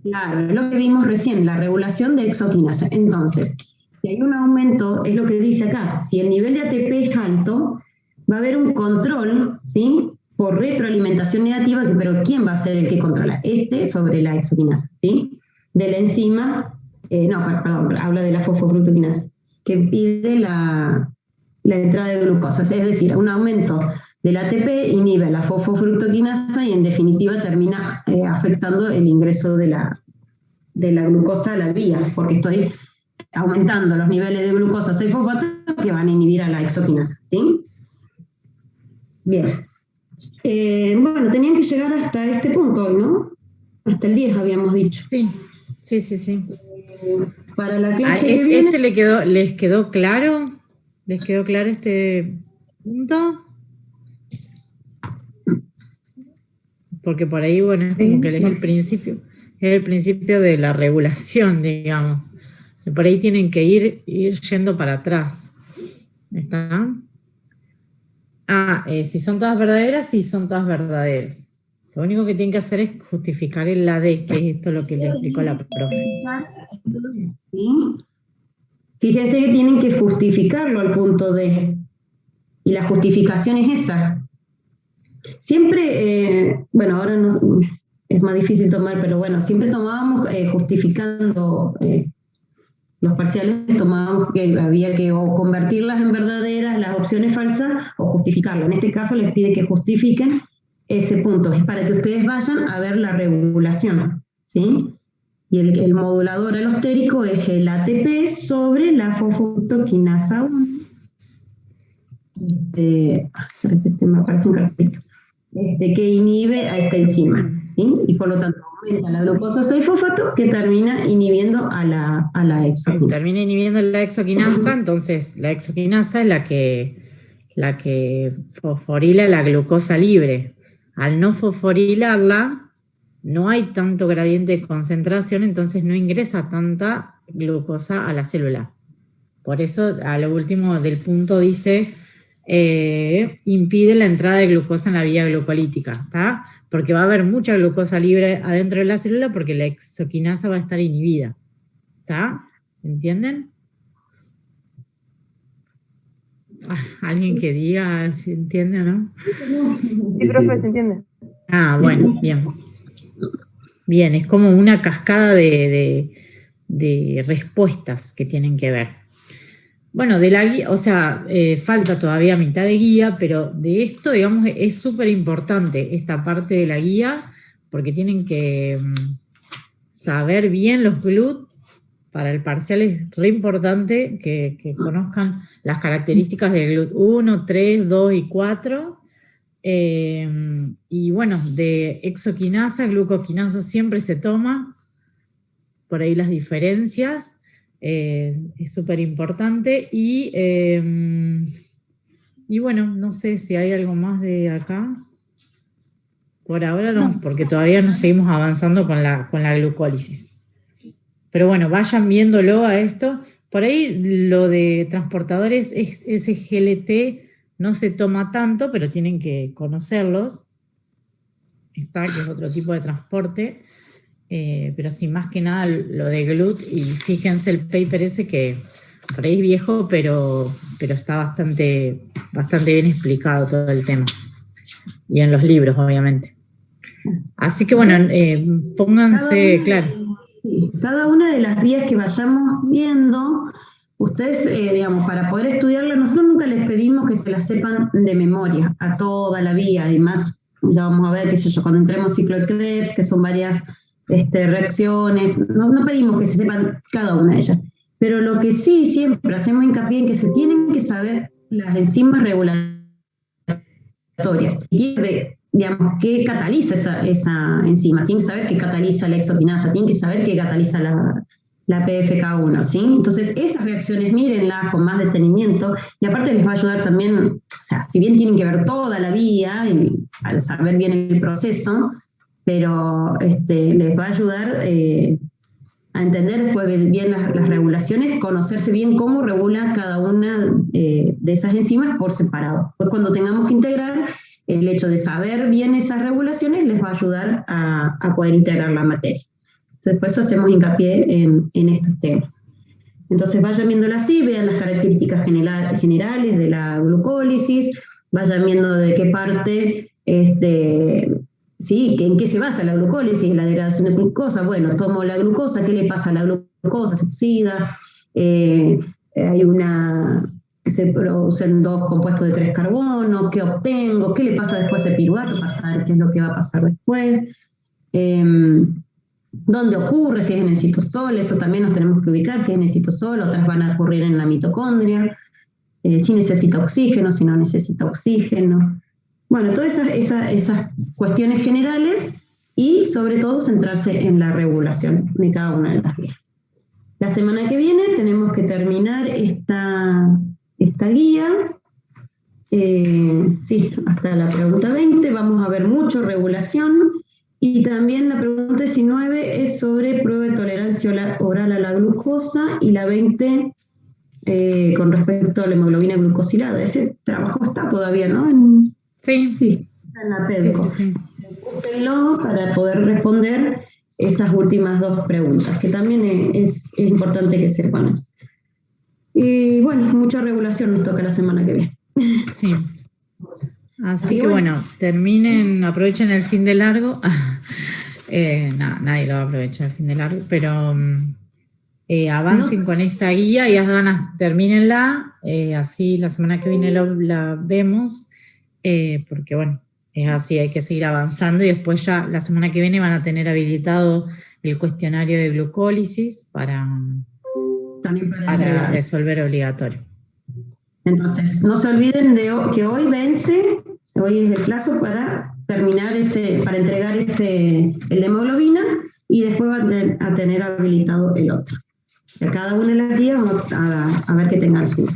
Claro, es lo que vimos recién, la regulación de exoquinasa. Entonces, si hay un aumento, es lo que dice acá, si el nivel de ATP es alto, va a haber un control, ¿sí? Por retroalimentación negativa, pero ¿quién va a ser el que controla? Sobre la exoquinasa, ¿sí? De la enzima, habla de la fosfofructoquinasa, que pide la entrada de glucosa. Es decir, un aumento del ATP inhibe la fosfofructoquinasa y en definitiva termina afectando el ingreso de la glucosa a la vía, porque estoy aumentando los niveles de glucosa 6-fosfato que van a inhibir a la exoquinasa, ¿sí? Bien. Bueno, tenían que llegar hasta este punto hoy, ¿no? Hasta el 10 habíamos dicho. Sí. Para la clase que viene... ¿Les quedó claro? ¿Les quedó claro este punto? Porque por ahí, bueno, es como que es el principio de la regulación, digamos. Por ahí tienen que ir yendo para atrás. ¿Está? Si son todas verdaderas, sí son todas verdaderas. Lo único que tienen que hacer es justificar el AD, que es esto lo que le explicó la profe. ¿Sí? Fíjense que tienen que justificarlo al punto D. Y la justificación es esa. Siempre, ahora no, es más difícil tomar, pero bueno, siempre tomábamos justificando los parciales, tomábamos que había que o convertirlas en verdaderas, las opciones falsas, o justificarlas. En este caso les pide que justifiquen ese punto. Es para que ustedes vayan a ver la regulación, ¿sí? Y el modulador alostérico es el ATP sobre la fosfofructoquinasa 1. Me aparece un cartelito. Que inhibe a esta enzima, ¿sí? Y por lo tanto aumenta la glucosa 6-fosfato que termina inhibiendo a la exoquinasa. Termina inhibiendo la exoquinasa, entonces la exoquinasa es la que fosforila la glucosa libre. Al no fosforilarla, no hay tanto gradiente de concentración, entonces no ingresa tanta glucosa a la célula. Por eso, a lo último del punto dice... impide la entrada de glucosa en la vía glucolítica, ¿está? Porque va a haber mucha glucosa libre adentro de la célula porque la exoquinasa va a estar inhibida, ¿está? ¿Entienden? ¿Alguien que diga si entiende o no? Sí, profe, se entiende. Bueno, bien. Bien, es como una cascada de respuestas que tienen que ver. Bueno, de la guía, falta todavía mitad de guía, pero de esto, digamos, es súper importante esta parte de la guía, porque tienen que saber bien los GLUT. Para el parcial es re importante que conozcan las características de GLUT 1, 3, 2 y 4. Y bueno, de exoquinasa, glucoquinasa siempre se toma, por ahí las diferencias. Es súper importante y bueno, no sé si hay algo más de acá. Por ahora no, porque todavía no seguimos avanzando con la glucólisis. Pero bueno, vayan viéndolo a esto. Por ahí lo de transportadores, ese GLT no se toma tanto, pero tienen que conocerlos. Que es otro tipo de transporte. Pero sí, más que nada lo de GLUT, y fíjense el paper ese que por ahí es viejo, pero está bastante bien explicado todo el tema. Y en los libros, obviamente. Así que bueno, pónganse, claro. Sí, cada una de las vías que vayamos viendo, ustedes, digamos, para poder estudiarla, nosotros nunca les pedimos que se la sepan de memoria a toda la vía, y más, ya vamos a ver, qué sé yo, cuando entremos ciclo de Krebs, que son varias reacciones, no pedimos que se sepan cada una de ellas, pero lo que sí siempre hacemos hincapié en que se tienen que saber las enzimas regulatorias, y digamos, qué cataliza esa enzima, tienen que saber qué cataliza la exoquinasa, tienen que saber qué cataliza la PFK1, ¿sí? Entonces, esas reacciones mírenlas con más detenimiento, y aparte les va a ayudar también, o sea, si bien tienen que ver toda la vía, y al saber bien el proceso, pero les va a ayudar a entender después bien las regulaciones, conocerse bien cómo regula cada una de esas enzimas por separado. Pues cuando tengamos que integrar, el hecho de saber bien esas regulaciones les va a ayudar a poder integrar la materia. Entonces, por eso hacemos hincapié en estos temas. Entonces, vayan viéndolo así, vean las características generales de la glucólisis, vayan viendo de qué parte, sí, en qué se basa la glucólisis, la degradación de glucosa. Bueno, tomo la glucosa, ¿qué le pasa a la glucosa? Se oxida, se producen 2 compuestos de 3 carbonos, ¿qué obtengo? ¿Qué le pasa después al piruvato para saber qué es lo que va a pasar después? ¿Dónde ocurre? Si es en el citosol, eso también nos tenemos que ubicar, si es en el citosol, otras van a ocurrir en la mitocondria, si necesita oxígeno, si no necesita oxígeno. Bueno, todas esas cuestiones generales y sobre todo centrarse en la regulación de cada una de las vías. La semana que viene tenemos que terminar esta guía, sí, hasta la pregunta 20, vamos a ver mucho regulación, y también la pregunta 19 es sobre prueba de tolerancia oral a la glucosa, y la 20 con respecto a la hemoglobina glucosilada. Ese trabajo está todavía, ¿no? Sí. Sí, está en la PEDCO. Sí. Búsquenlo para poder responder esas últimas 2 preguntas, que también es importante que sepamos. Y bueno, mucha regulación nos toca la semana que viene. Sí. Así que bueno, terminen, aprovechen el fin de largo. Nadie lo va a aprovechar el fin de largo, pero avancen con esta guía y termínenla, así la semana que viene la vemos, porque bueno, es así, hay que seguir avanzando, y después ya la semana que viene van a tener habilitado el cuestionario de glucólisis para resolver obligatorio. Entonces, no se olviden que hoy vence, hoy es el plazo para terminar para entregar el de hemoglobina, y después van a tener habilitado el otro. De cada una de las guías vamos a ver que tengan su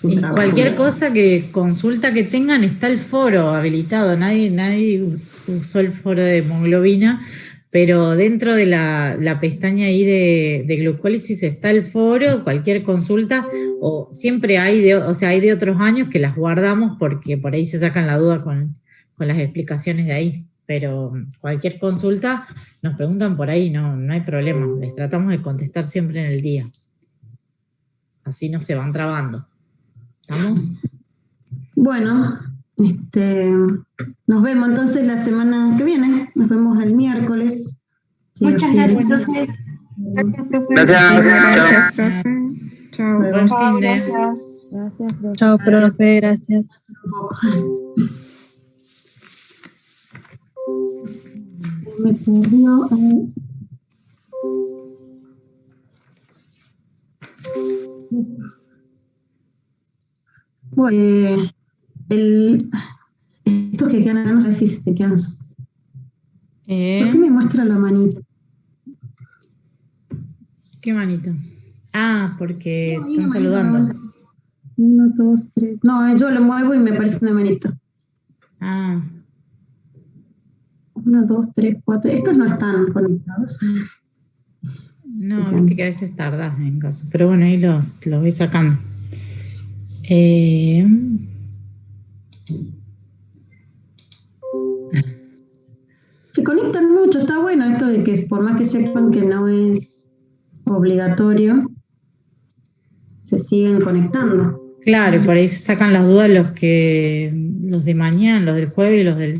y trabajo. Cualquier cosa consulta que tengan, está el foro habilitado, nadie usó el foro de hemoglobina, pero dentro de la pestaña ahí de glucólisis está el foro, cualquier consulta, o siempre hay de otros años que las guardamos porque por ahí se sacan la duda con las explicaciones de ahí, pero cualquier consulta nos preguntan por ahí, no hay problema, les tratamos de contestar siempre en el día, así no se van trabando. ¿Estamos? Bueno, nos vemos entonces la semana que viene. Nos vemos el miércoles. Muchas gracias, profe. Gracias, profe. Gracias, profe. Chao. Buen fin de. Gracias, profe. Chao, profe. Gracias. Me perdió. Bueno, estos que quedan acá, no sé si se te quedan. ¿Por qué me muestra la manita? ¿Qué manito? Porque están saludando. 1, 2, 3. No, yo lo muevo y me aparece una manito. 1, 2, 3, 4. Estos no están conectados. No, viste que a veces tardas en caso. Pero bueno, ahí los voy sacando. Se conectan mucho, está bueno esto de que por más que sepan que no es obligatorio, se siguen conectando. Claro, y por ahí se sacan las dudas los de mañana, los del jueves y los del